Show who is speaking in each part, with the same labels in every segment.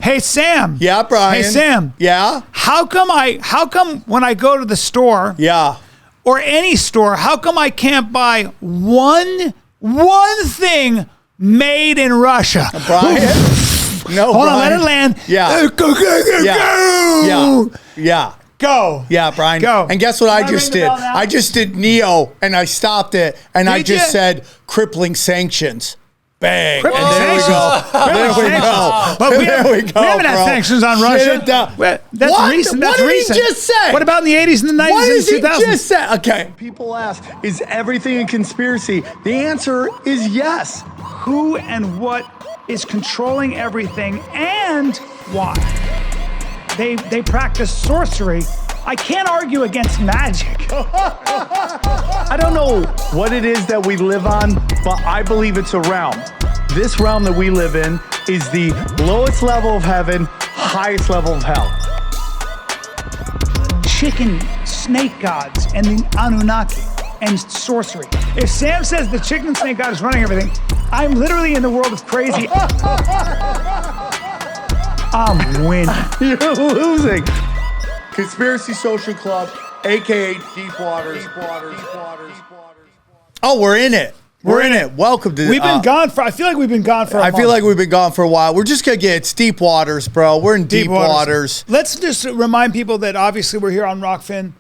Speaker 1: Hey, Sam.
Speaker 2: Yeah, Bryan.
Speaker 1: Hey, Sam.
Speaker 2: Yeah?
Speaker 1: How come when I go to the store
Speaker 2: Yeah.
Speaker 1: or any store, how come I can't buy one thing made in Russia?
Speaker 2: Bryan? No,
Speaker 1: Hold
Speaker 2: Bryan.
Speaker 1: on, let it land.
Speaker 2: Yeah.
Speaker 1: Go.
Speaker 2: Yeah.
Speaker 1: Go.
Speaker 2: Yeah, Bryan.
Speaker 1: Go.
Speaker 2: And guess what I
Speaker 1: Can I
Speaker 2: just
Speaker 1: ring the
Speaker 2: did?
Speaker 1: bell now?
Speaker 2: I just did Neo, and I stopped it, and I
Speaker 1: Did
Speaker 2: just
Speaker 1: ya?
Speaker 2: said crippling sanctions. Bang.
Speaker 1: Crippling
Speaker 2: And there we
Speaker 1: sanctions.
Speaker 2: go. There we go.
Speaker 1: But we
Speaker 2: There we go,
Speaker 1: haven't had
Speaker 2: bro.
Speaker 1: sanctions on
Speaker 2: Shut
Speaker 1: Russia.
Speaker 2: it down.
Speaker 1: That's
Speaker 2: What?
Speaker 1: recent.
Speaker 2: What
Speaker 1: That's
Speaker 2: did he
Speaker 1: recent.
Speaker 2: just say?
Speaker 1: What about in the 80s and the 90s
Speaker 2: What
Speaker 1: and
Speaker 2: did he
Speaker 1: 2000s?
Speaker 2: just say? Okay.
Speaker 3: People ask, is everything a conspiracy? The answer is yes.
Speaker 1: Who and what is controlling everything and why? They practice sorcery. I can't argue against magic.
Speaker 3: I don't know what it is that we live on, but I believe it's a realm. This realm that we live in is the lowest level of heaven, highest level of hell.
Speaker 1: Chicken snake gods and the Anunnaki and sorcery. If Sam says the chicken and snake god is running everything, I'm literally in the world of crazy. I'm winning.
Speaker 3: You're losing.
Speaker 2: Conspiracy Social Club, a.k.a. Deep Waters. Oh, we're in it. We're in it. Welcome to.
Speaker 1: We've been gone for. I feel like we've been gone for.
Speaker 2: I feel like we've been gone for a while. We're just gonna get it's deep waters, bro. We're in deep waters.
Speaker 1: Let's just remind people that obviously we're here on Rockfin.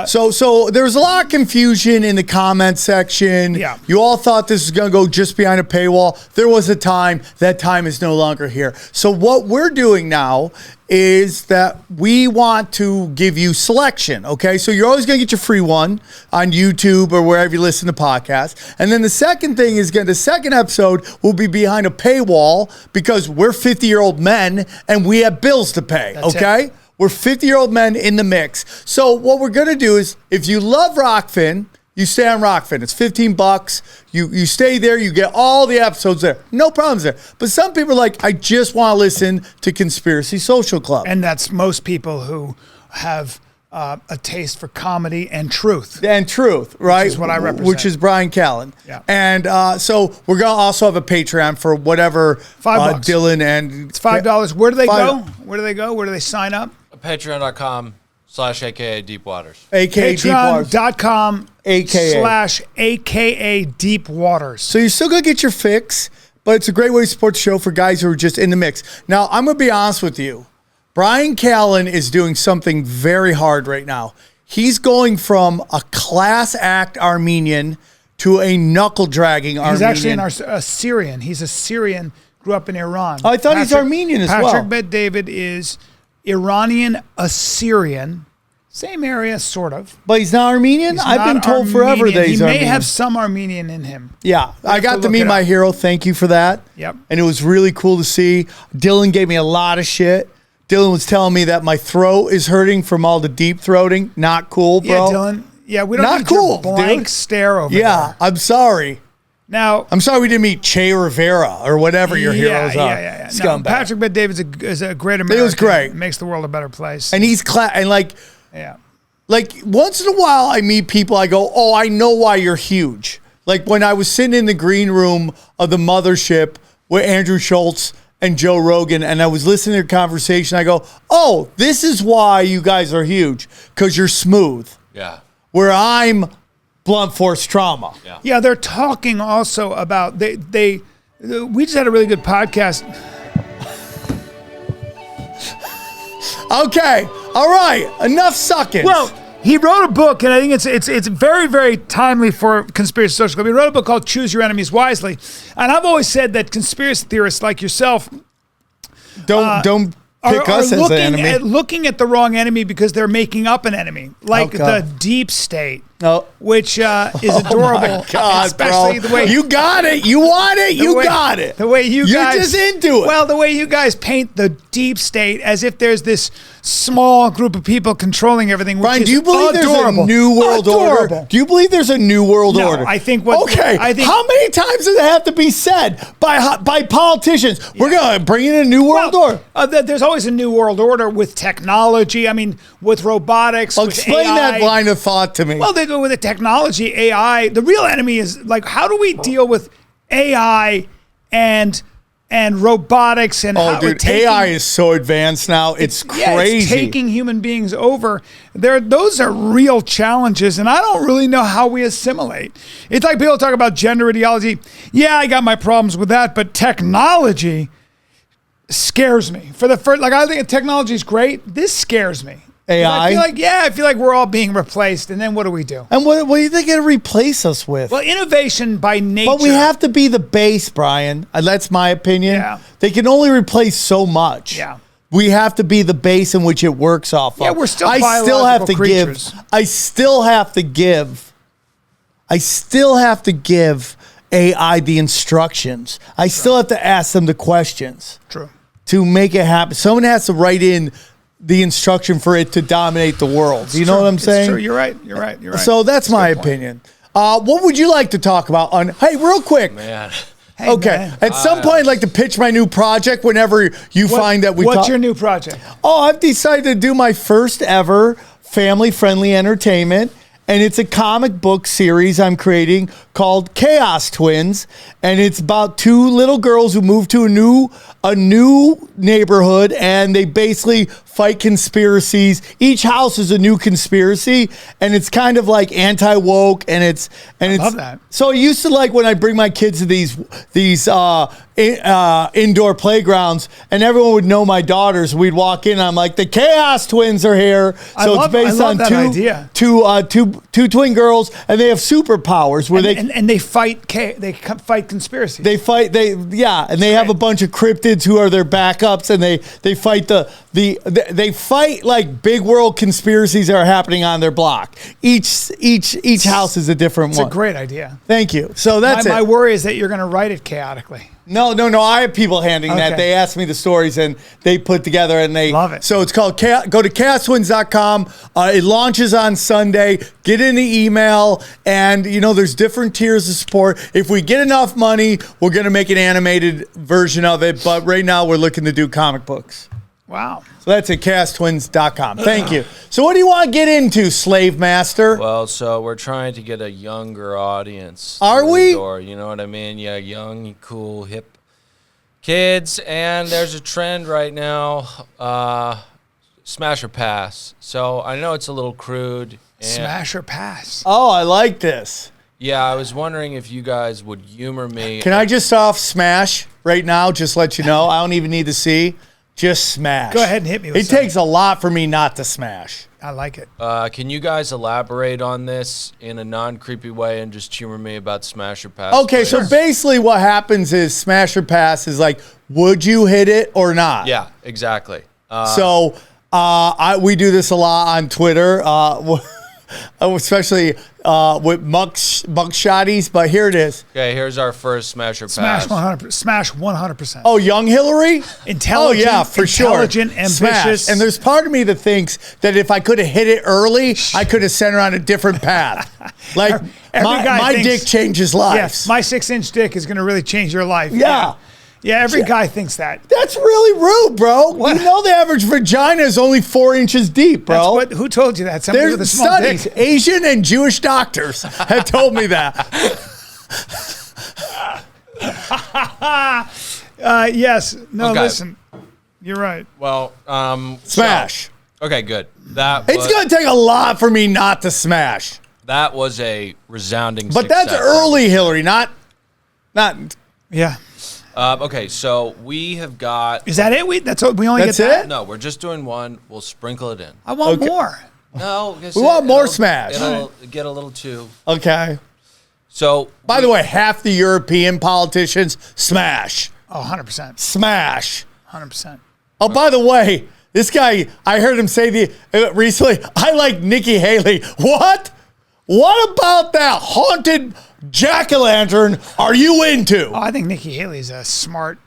Speaker 2: So there's a lot of confusion in the comment section.
Speaker 1: Yeah.
Speaker 2: You all thought this was going to go just behind a paywall. There was a time. That time is no longer here. So what we're doing now is that we want to give you selection, okay? So you're always going to get your free one on YouTube or wherever you listen to podcasts. And then the second thing is the second episode will be behind a paywall because we're 50-year-old men and we have bills to pay,
Speaker 1: That's
Speaker 2: okay?
Speaker 1: it.
Speaker 2: We're 50-year-old men in the mix. So what we're going to do is, if you love Rockfin, you stay on Rockfin. It's $15. You stay there. You get all the episodes there. No problems there. But some people are like, I just want to listen to Conspiracy Social Club.
Speaker 1: And that's most people who have a taste for comedy and truth.
Speaker 2: And truth, right?
Speaker 1: Which is what I represent.
Speaker 2: Which is Bryan Callen.
Speaker 1: Yeah.
Speaker 2: And so we're going to also have a Patreon for whatever
Speaker 1: $5.
Speaker 2: Dylan and...
Speaker 1: It's $5. Where do they
Speaker 2: Five-
Speaker 1: go? Where do they go? Where do they sign up?
Speaker 4: Patreon.com/AKA Deep Waters.
Speaker 2: AKA Deep Waters.
Speaker 1: Patreon.com
Speaker 2: AKA.
Speaker 1: /AKA Deep Waters.
Speaker 2: So you're still going to get your fix, but it's a great way to support the show for guys who are just in the mix. Now, I'm going to be honest with you. Bryan Callen is doing something very hard right now. He's going from a class act Armenian to a knuckle-dragging Armenian.
Speaker 1: He's actually an Assyrian. He's a Syrian, grew up in Iran.
Speaker 2: Oh, I thought he's Armenian as well.
Speaker 1: Patrick Bet-David is Iranian Assyrian. Same area, sort of.
Speaker 2: But he's not Armenian?
Speaker 1: He's
Speaker 2: I've
Speaker 1: not
Speaker 2: been told forever
Speaker 1: Armenian.
Speaker 2: that he's Armenian.
Speaker 1: He may have some Armenian in him.
Speaker 2: Yeah, I
Speaker 1: have
Speaker 2: got
Speaker 1: to
Speaker 2: to
Speaker 1: look
Speaker 2: meet
Speaker 1: it
Speaker 2: my
Speaker 1: up.
Speaker 2: hero. Thank you for that.
Speaker 1: Yep.
Speaker 2: And it was really cool to see. Dylan gave me a lot of shit. Dylan was telling me that my throat is hurting from all the deep throating. Not cool, bro.
Speaker 1: Yeah, Dylan. Yeah, we don't
Speaker 2: Not
Speaker 1: need your
Speaker 2: cool,
Speaker 1: blank
Speaker 2: dude.
Speaker 1: stare over
Speaker 2: Yeah,
Speaker 1: there.
Speaker 2: I'm sorry.
Speaker 1: Now,
Speaker 2: I'm sorry we didn't meet Che Rivera or whatever your heroes are.
Speaker 1: Yeah. No,
Speaker 2: Scumbag.
Speaker 1: Patrick Bet-David is a great American.
Speaker 2: It was great.
Speaker 1: Makes the world a better place.
Speaker 2: And he's and like once in a while I meet people, I go, oh, I know why you're huge. Like when I was sitting in the green room of the mothership with Andrew Schultz and Joe Rogan, and I was listening to their conversation, I go, oh, this is why you guys are huge, because you're smooth.
Speaker 4: Yeah.
Speaker 2: Where I'm blunt force trauma.
Speaker 4: Yeah.
Speaker 1: Yeah, they're talking also about we just had a really good podcast.
Speaker 2: Okay, all right, enough sucking.
Speaker 1: Well, he wrote a book, and I think it's very, very timely for Conspiracy Social Club. He wrote a book called Choose Your Enemies Wisely. And I've always said that conspiracy theorists like yourself
Speaker 2: don't pick us as an enemy.
Speaker 1: looking at the wrong enemy because they're making up an enemy, like
Speaker 2: Okay.
Speaker 1: the deep state.
Speaker 2: Oh.
Speaker 1: Which is adorable.
Speaker 2: My God,
Speaker 1: especially
Speaker 2: bro.
Speaker 1: the way
Speaker 2: You got it. You want it. You got it.
Speaker 1: The way you
Speaker 2: You're
Speaker 1: guys
Speaker 2: just into it.
Speaker 1: Well, the way you guys paint the deep state as if there's this small group of people controlling everything. Which
Speaker 2: Bryan,
Speaker 1: is
Speaker 2: do you believe
Speaker 1: adorable.
Speaker 2: there's a new world
Speaker 1: Adorable.
Speaker 2: order? Do you believe there's a new world
Speaker 1: No,
Speaker 2: order?
Speaker 1: I think
Speaker 2: Okay. How many times does it have to be said by politicians? We're going to bring in a new world order.
Speaker 1: There's always a new world order with technology. I mean, with robotics.
Speaker 2: Well,
Speaker 1: with
Speaker 2: explain
Speaker 1: AI.
Speaker 2: that line of thought to me.
Speaker 1: Well, they go with the technology, AI. The real enemy is like, how do we deal with AI and and robotics and how
Speaker 2: dude, AI is so advanced now. It's crazy.
Speaker 1: It's taking human beings over. Those are real challenges, and I don't really know how we assimilate. It's like people talk about gender ideology. Yeah, I got my problems with that, but technology scares me. I think technology is great. This scares me.
Speaker 2: AI?
Speaker 1: I feel like we're all being replaced, and then what do we do?
Speaker 2: And what do you think it'll replace us with?
Speaker 1: Well, innovation by nature.
Speaker 2: But we have to be the base, Brian. That's my opinion.
Speaker 1: Yeah.
Speaker 2: They can only replace so much.
Speaker 1: Yeah.
Speaker 2: We have to be the base in which it works off of.
Speaker 1: Yeah, we're still biological creatures.
Speaker 2: I still have to give AI the instructions. I still have to ask them the questions.
Speaker 1: True.
Speaker 2: To make it happen. Someone has to write in the instruction for it to dominate the world. Do you know what I'm saying?
Speaker 1: It's true. You're right.
Speaker 2: So that's my opinion. What would you like to talk about hey, real quick.
Speaker 4: Man.
Speaker 1: Hey,
Speaker 2: okay.
Speaker 1: man.
Speaker 2: At some point, I'd like to pitch my new project whenever you find that we
Speaker 1: What's your new project?
Speaker 2: Oh, I've decided to do my first ever family-friendly entertainment. And it's a comic book series I'm creating called Chaos Twins. And it's about two little girls who move to a new neighborhood, and they basically fight conspiracies. Each house is a new conspiracy, and it's kind of like anti-woke, and it's
Speaker 1: love that.
Speaker 2: So I used to like when I bring my kids to these indoor playgrounds, and everyone would know my daughters. We'd walk in, and I'm like, the Chaos Twins are here. So it's based on two twin girls, and they have superpowers where
Speaker 1: they fight conspiracies.
Speaker 2: They fight and they have a bunch of cryptids who are their backups, and they fight they fight like big world conspiracies that are happening on their block. Each house is a different one.
Speaker 1: It's a great idea.
Speaker 2: Thank you. So that's
Speaker 1: my worry is that you're going to write it chaotically.
Speaker 2: No. I have people handling that. They ask me the stories and they put together and they
Speaker 1: love it.
Speaker 2: So it's called go to chaostwins.com. It launches on Sunday. Get in the email, and there's different tiers of support. If we get enough money, we're going to make an animated version of it. But right now, we're looking to do comic books.
Speaker 1: Wow.
Speaker 2: So that's at chaostwins.com. Thank you. So what do you want to get into, Slave Master?
Speaker 4: Well, so we're trying to get a younger audience.
Speaker 2: Are we?
Speaker 4: You know what I mean? Yeah, young, cool, hip kids. And there's a trend right now, smash or pass. So I know it's a little crude.
Speaker 1: Smash or pass.
Speaker 2: Oh, I like this.
Speaker 4: Yeah, I was wondering if you guys would humor me.
Speaker 2: Can I just off smash right now? Just let you know. I don't even need to see. Just smash.
Speaker 1: Go ahead and hit me with
Speaker 2: It takes a lot for me not to smash.
Speaker 1: I like it.
Speaker 4: Can you guys elaborate on this in a non-creepy way and just humor me about smash or pass?
Speaker 2: Okay, so basically what happens is smash or pass is like, would you hit it or not?
Speaker 4: Yeah, exactly.
Speaker 2: We do this a lot on Twitter, especially with mugshotties, but here it is.
Speaker 4: Okay, here's our first smash or
Speaker 1: Smash
Speaker 4: pass.
Speaker 1: 100%. Smash 100%.
Speaker 2: Oh, young Hilary?
Speaker 1: Intelligent.
Speaker 2: Oh, yeah, for sure.
Speaker 1: Intelligent, ambitious.
Speaker 2: Smash. And there's part of me that thinks that if I could have hit it early, I could have sent her on a different path. Like, my dick changes lives.
Speaker 1: Yes, my 6-inch dick is going to really change your life.
Speaker 2: Yeah.
Speaker 1: Yeah, every guy thinks that.
Speaker 2: That's really rude, bro.
Speaker 1: What?
Speaker 2: You know the average vagina is only 4 inches deep, bro.
Speaker 1: Who told you that? Somebody with a
Speaker 2: There's
Speaker 1: small
Speaker 2: studies.
Speaker 1: dick.
Speaker 2: Asian and Jewish doctors have told me that.
Speaker 1: Yes. No,
Speaker 4: Okay.
Speaker 1: listen. You're right.
Speaker 4: Well,
Speaker 2: Smash.
Speaker 4: Okay, good.
Speaker 2: It's going to take a lot for me not to smash.
Speaker 4: That was a resounding
Speaker 2: But
Speaker 4: success.
Speaker 2: that's early, Hillary, not.
Speaker 1: Yeah.
Speaker 4: Okay, so we have got...
Speaker 1: Is that it? We only
Speaker 2: That's
Speaker 1: get that?
Speaker 2: it?
Speaker 4: No, we're just doing one. We'll sprinkle it in.
Speaker 1: I want more.
Speaker 4: No.
Speaker 2: We want more smash.
Speaker 4: It'll get a little too...
Speaker 2: Okay.
Speaker 4: So...
Speaker 2: By the way, half the European politicians smash.
Speaker 1: Oh, 100%.
Speaker 2: Smash.
Speaker 1: 100%.
Speaker 2: Oh, by the way, this guy, I heard him say recently, I like Nikki Haley. What? What about that haunted jack-o'-lantern are you into?
Speaker 1: Oh, I think Nikki Haley is a smart,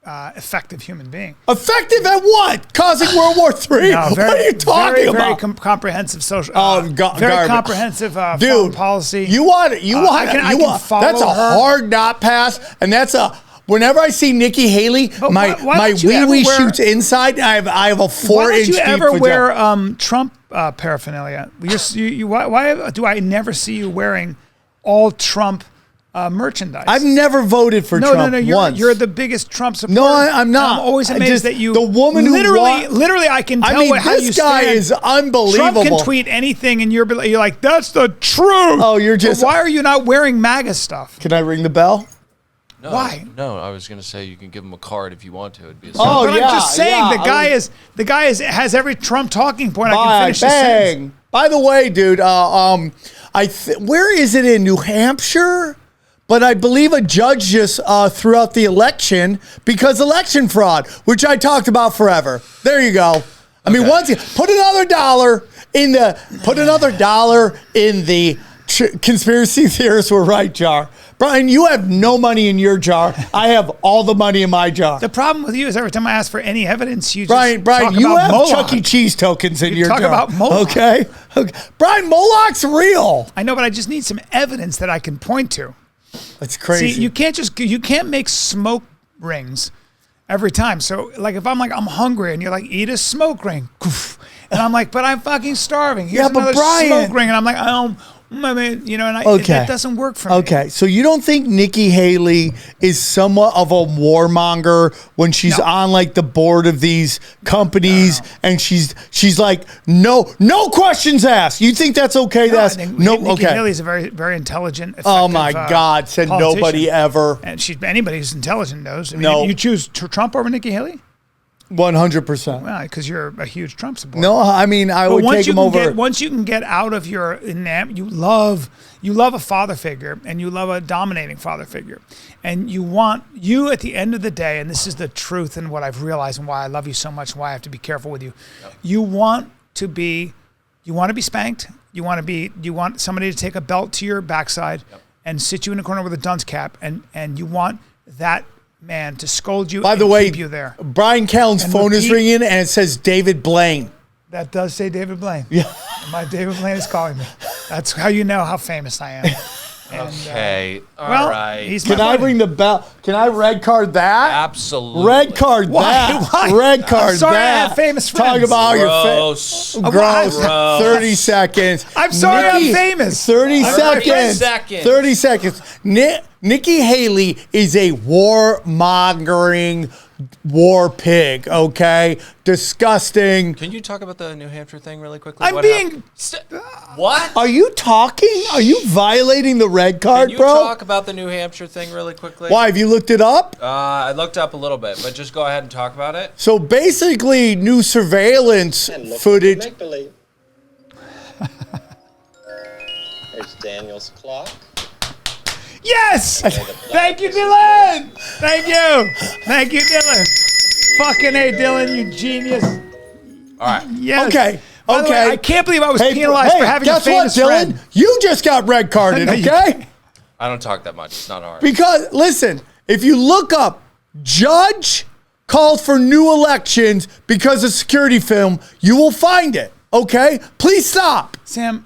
Speaker 1: effective human being.
Speaker 2: Effective at what? Causing World War III?
Speaker 1: No,
Speaker 2: What are you talking about?
Speaker 1: Very comprehensive social. Very
Speaker 2: garbage.
Speaker 1: comprehensive foreign
Speaker 2: Dude,
Speaker 1: policy.
Speaker 2: You want
Speaker 1: I can follow
Speaker 2: that's a
Speaker 1: her.
Speaker 2: hard not pass, and that's a. Whenever I see Nikki Haley, my
Speaker 1: why don't you ever
Speaker 2: wee-wee
Speaker 1: wear-
Speaker 2: shoots inside. I have a 4-inch
Speaker 1: Why don't you
Speaker 2: deep
Speaker 1: ever
Speaker 2: vagina.
Speaker 1: wear Trump paraphernalia? Why do I never see you wearing all Trump merchandise.
Speaker 2: I've never voted for Trump once.
Speaker 1: You're the biggest Trump supporter.
Speaker 2: No, I'm not.
Speaker 1: I'm always amazed that you.
Speaker 2: The woman
Speaker 1: literally, I can tell how you stand.
Speaker 2: This guy is unbelievable.
Speaker 1: Trump can tweet anything, and you're like, that's the truth.
Speaker 2: Oh, you're just.
Speaker 1: But why are you not wearing MAGA stuff?
Speaker 2: Can I ring the bell?
Speaker 4: No,
Speaker 1: why?
Speaker 4: No, I was gonna say you can give him a card if you want to. It'd be a
Speaker 1: But I'm just saying the guy has every Trump talking point. I can finish the sentence.
Speaker 2: By the way, dude, where is it in New Hampshire? But I believe a judge just threw out the election because election fraud, which I talked about forever. There you go. I mean, once you put another dollar in the conspiracy theorists were right jar. Bryan, you have no money in your jar. I have all the money in my jar.
Speaker 1: The problem with you is every time I ask for any evidence, you
Speaker 2: Bryan,
Speaker 1: talk
Speaker 2: you
Speaker 1: about
Speaker 2: have
Speaker 1: Moloch.
Speaker 2: Chuck E. Cheese tokens in your jar.
Speaker 1: Talk about Moloch.
Speaker 2: Okay. Bryan, Moloch's real.
Speaker 1: I know, but I just need some evidence that I can point to.
Speaker 2: That's crazy.
Speaker 1: See, you can't make smoke rings every time. So, like, if I'm hungry, and you're like, eat a smoke ring, and I'm like, but I'm fucking starving. Here's another smoke ring, and I'm like, I mean, that doesn't work for me.
Speaker 2: Okay, so you don't think Nikki Haley is somewhat of a warmonger when she's on like the board of these companies and she's like, no questions asked. You think that's okay to ask? No,
Speaker 1: Nikki Haley's a very, very intelligent,
Speaker 2: oh my God, said nobody ever.
Speaker 1: And anybody who's intelligent knows. I mean, you choose Trump over Nikki Haley?
Speaker 2: 100%.
Speaker 1: Well, because you're a huge Trump supporter.
Speaker 2: No, I mean, I would take him over.
Speaker 1: Once you can get out of your you love a father figure, and you love a dominating father figure, and you at the end of the day, and this is the truth and what I've realized and why I love you so much and why I have to be careful with you. Yep. You want to be spanked. You want somebody to take a belt to your backside and sit you in a corner with a dunce cap, and you want that man to scold you.
Speaker 2: By the way,
Speaker 1: keep you there.
Speaker 2: Brian Callen's phone is ringing and it says David Blaine.
Speaker 1: That does say David Blaine.
Speaker 2: Yeah.
Speaker 1: My David Blaine is calling me. That's how you know how famous I am. And,
Speaker 4: okay. All right.
Speaker 2: Can I ring the bell? Can I red card that?
Speaker 4: Absolutely.
Speaker 2: Red card that.
Speaker 1: Why?
Speaker 2: Red card
Speaker 1: I'm sorry,
Speaker 2: that.
Speaker 1: I have famous friends.
Speaker 2: Talk about
Speaker 4: Gross.
Speaker 2: Gross. 30 seconds.
Speaker 1: I'm sorry, I'm famous.
Speaker 2: 30 seconds.
Speaker 4: 30
Speaker 2: seconds. Nikki Haley is a warmongering war pig, okay? Disgusting.
Speaker 4: Can you talk about the New Hampshire thing really quickly? What?
Speaker 2: Are you talking? Are you violating the red card,
Speaker 4: Can you
Speaker 2: bro?
Speaker 4: talk about the New Hampshire thing really quickly?
Speaker 2: Why? Have you looked it up?
Speaker 4: I looked up a little bit, but just go ahead and talk about it.
Speaker 2: So basically, new surveillance footage.
Speaker 5: Make believe. There's Daniel's clock.
Speaker 1: Yes! Thank you, Dylan! Thank you, Dylan. Fucking A, Dylan, you genius.
Speaker 4: All right.
Speaker 1: Yes.
Speaker 2: Okay.
Speaker 1: By the way, I can't believe I was penalized for having a famous
Speaker 2: guess what, Dylan?
Speaker 1: friend.
Speaker 2: You just got red carded, okay?
Speaker 4: I don't talk that much. It's not hard.
Speaker 2: Because, listen, if you look up Judge calls for new elections because of security film, you will find it, okay? Please stop.
Speaker 1: Sam.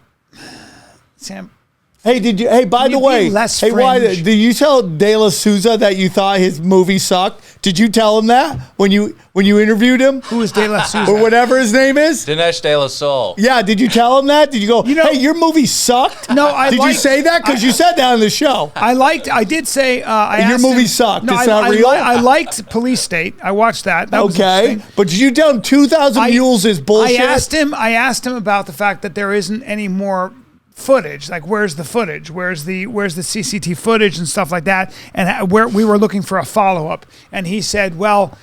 Speaker 2: Hey, by the way, did you tell De La Souza that you thought his movie sucked? Did you tell him that when you interviewed him?
Speaker 1: Who is De La Souza?
Speaker 2: Or whatever his name is?
Speaker 4: Dinesh De La Soul.
Speaker 2: Yeah, did you tell him that? Did you go, hey, your movie sucked?
Speaker 1: No, I
Speaker 2: Did you say that? Because you said that on the show.
Speaker 1: I did say,
Speaker 2: your movie sucked.
Speaker 1: No,
Speaker 2: it's not real?
Speaker 1: I liked Police State. I watched that. That was interesting.
Speaker 2: But did you tell him 2,000 Mules is bullshit?
Speaker 1: I asked him about the fact that there isn't any more footage. Like, where's the footage? Where's the CCTV footage and stuff like that? And where we were looking for a follow-up. And he said, well,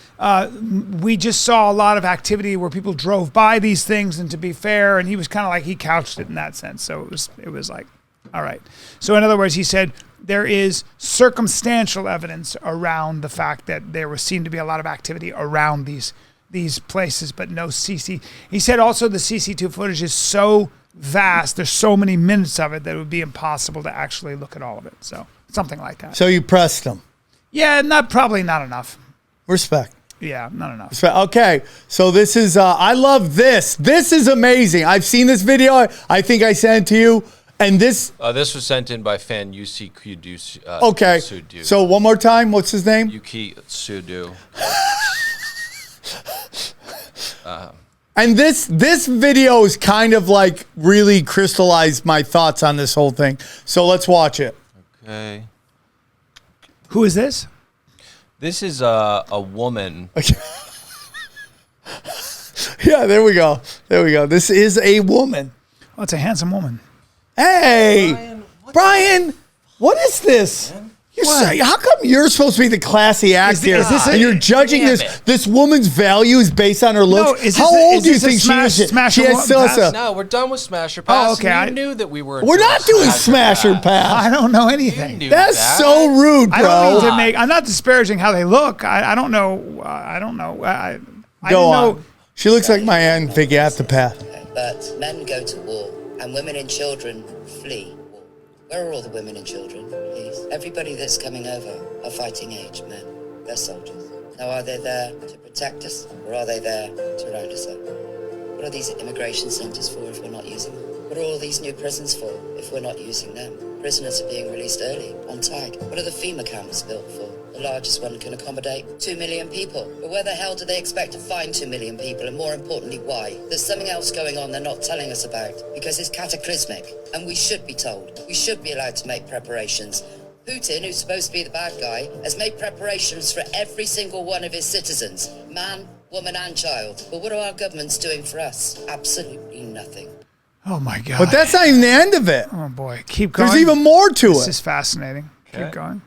Speaker 1: we just saw a lot of activity where people drove by these things, and to be fair, and he was kind of like, he couched it in that sense. So it was like, all right. So in other words, he said there is circumstantial evidence around the fact that there seemed to be a lot of activity around these places, but no CC. He said also the CC2 footage is so vast, there's so many minutes of it that it would be impossible to actually look at all of it. So something like that.
Speaker 2: So you pressed him.
Speaker 1: Yeah, probably not enough.
Speaker 2: Respect.
Speaker 1: Yeah, not enough.
Speaker 2: Respect. Okay, so this is, I love this. This is amazing. I've seen this video. I think I sent it to you. And this
Speaker 4: was sent in by fan UC Kudu.
Speaker 2: Okay,
Speaker 4: Sudu.
Speaker 2: So one more time, what's his name?
Speaker 4: Yuki Sudu.
Speaker 2: And this video is kind of like really crystallized my thoughts on this whole thing. So let's watch it.
Speaker 4: Okay.
Speaker 1: Who is this?
Speaker 4: This is a woman.
Speaker 2: Yeah, there we go. There we go. This is a woman.
Speaker 1: Oh, it's a handsome woman.
Speaker 2: Hey, Bryan, what is this? How come you're supposed to be the classy act here? And you're judging this woman's value is based on her looks? How old do you think she is?
Speaker 4: No, we're done with Smash or Pass.
Speaker 1: Oh, okay.
Speaker 4: You knew that we were.
Speaker 2: We're not doing Smash or Pass.
Speaker 1: I don't know anything.
Speaker 2: That's so rude, bro.
Speaker 1: I don't mean to make. I'm not disparaging how they look. I don't know. I don't know. I
Speaker 2: Go on. She looks like my aunt Vicky at the path.
Speaker 6: But men go to war, and women and children flee war. Where are all the women and children, please? Everybody that's coming over are fighting age men. They're soldiers. Now, are they there to protect us, or are they there to round us up? What are these immigration centres for if we're not using them? What are all these new prisons for if we're not using them? Prisoners are being released early, on tag. What are the FEMA camps built for? The largest one can accommodate 2 million people. But where the hell do they expect to find 2 million people? And more importantly, why? There's something else going on they're not telling us about, because it's cataclysmic. And we should be told. We should be allowed to make preparations. Putin, who's supposed to be the bad guy, has made preparations for every single one of his citizens. Man, woman and child. But what are our governments doing for us? Absolutely nothing.
Speaker 1: Oh my God.
Speaker 2: But that's not even the end of it.
Speaker 1: Oh boy. Keep going.
Speaker 2: There's even more to
Speaker 1: This
Speaker 2: it.
Speaker 1: is fascinating. Keep going.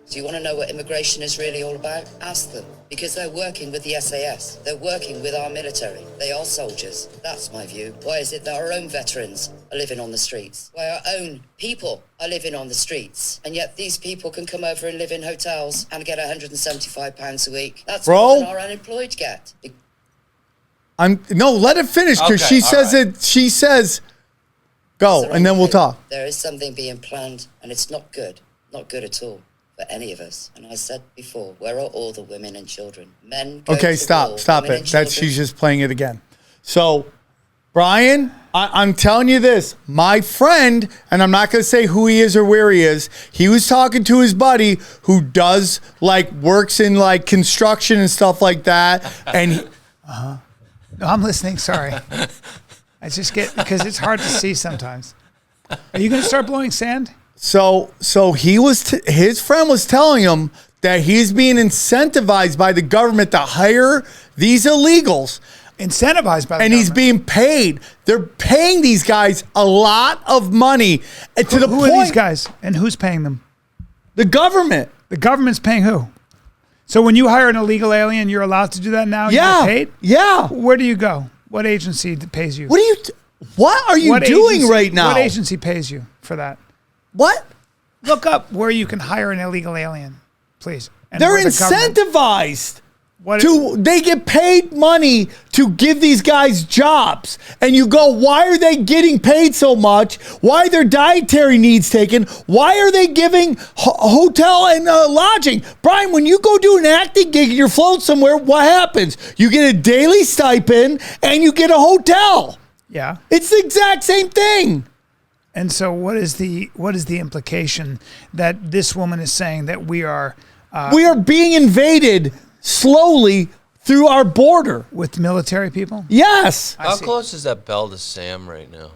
Speaker 6: Do you want to know what immigration is really all about? Ask them. Because they're working with the SAS. They're working with our military. They are soldiers. That's my view. Why is it that our own veterans are living on the streets? Why our own people are living on the streets? And yet these people can come over and live in hotels and get £175 a week. That's more than our unemployed get.
Speaker 2: No, let it finish, because she says it. She says, go, and then we'll talk.
Speaker 6: There is something being planned, and it's not good. Not good at all. For any of us. And I said before, where are all the women and children? Men go
Speaker 2: Okay,
Speaker 6: to
Speaker 2: stop
Speaker 6: war,
Speaker 2: it. She's just playing it again. So, Bryan, I'm telling you this. My friend, and I'm not going to say who he is or where he is, he was talking to his buddy who does, works in, construction and stuff like that. And
Speaker 1: No, I'm listening. Sorry. I just because it's hard to see sometimes. Are you going to start blowing sand?
Speaker 2: So he was. His friend was telling him that he's being incentivized by the government to hire these illegals.
Speaker 1: Incentivized by the
Speaker 2: and
Speaker 1: government.
Speaker 2: he's being paid. They're paying these guys a lot of money. And to the
Speaker 1: who
Speaker 2: point,
Speaker 1: are these guys, and who's paying them?
Speaker 2: The government.
Speaker 1: The government's paying who? So when you hire an illegal alien, you're allowed to do that now?
Speaker 2: Yeah.
Speaker 1: You get paid?
Speaker 2: Yeah.
Speaker 1: Where do you go? What agency pays you?
Speaker 2: What are you doing right now?
Speaker 1: What agency pays you for that?
Speaker 2: What?
Speaker 1: Look up where you can hire an illegal alien, please. And
Speaker 2: They're
Speaker 1: where the government-
Speaker 2: incentivized.
Speaker 1: What
Speaker 2: They get paid money to give these guys jobs. And you go, why are they getting paid so much? Why are their dietary needs taken? Why are they giving hotel and lodging? Bryan, when you go do an acting gig and you're flown somewhere, what happens? You get a daily stipend and you get a hotel.
Speaker 1: Yeah.
Speaker 2: It's the exact same thing.
Speaker 1: And so what is the implication that this woman is saying that we are
Speaker 2: being invaded slowly through our border
Speaker 1: with military people?
Speaker 2: Yes.
Speaker 4: How close is that bell to Sam right now?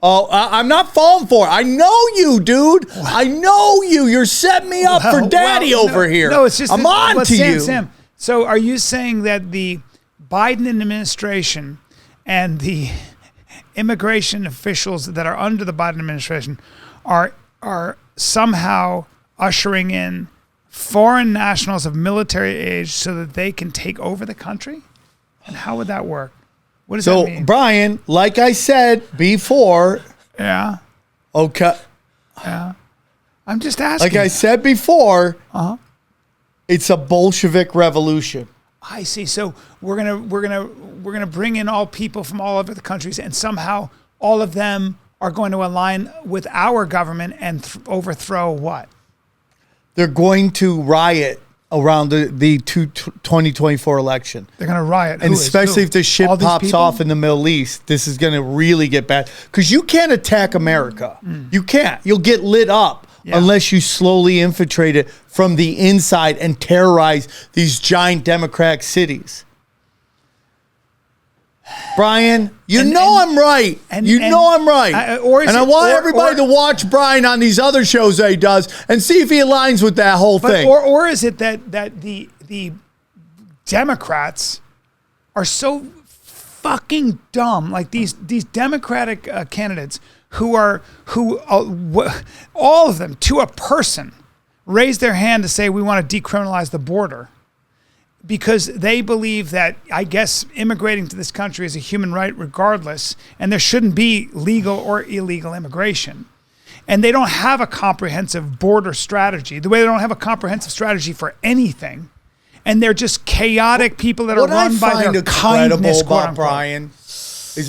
Speaker 2: Oh, I'm not falling for it. I know you, dude. I know you. You're setting me up for daddy over here.
Speaker 1: No, it's just
Speaker 2: I'm on to you.
Speaker 1: Sam. So are you saying that the Biden administration and the immigration officials that are under the Biden administration are somehow ushering in foreign nationals of military age so that they can take over the country? And how would that work? What does that mean?
Speaker 2: So, Bryan, like I said before.
Speaker 1: Yeah.
Speaker 2: Okay.
Speaker 1: Yeah. I'm just asking.
Speaker 2: Like I said before, it's a Bolshevik revolution.
Speaker 1: I see. So we're gonna bring in all people from all over the countries, and somehow all of them are going to align with our government and overthrow what?
Speaker 2: They're going to riot around the 2024 election.
Speaker 1: They're going to riot.
Speaker 2: And especially if the shit pops off in the Middle East, this is going to really get bad. Because you can't attack America. You can't. You'll get lit up unless you slowly infiltrate it from the inside and terrorize these giant democratic cities. Bryan, you know I'm right. You know I'm right. I want everybody to watch Bryan on these other shows that he does and see if he aligns with that whole thing.
Speaker 1: Or is it that the Democrats are so fucking dumb? Like these Democratic candidates who all of them to a person raise their hand to say we want to decriminalize the border because they believe that, I guess, immigrating to this country is a human right regardless, and there shouldn't be legal or illegal immigration. And they don't have a comprehensive border strategy, the way they don't have a comprehensive strategy for anything. And they're just chaotic people that are run by their kindness, quote unquote.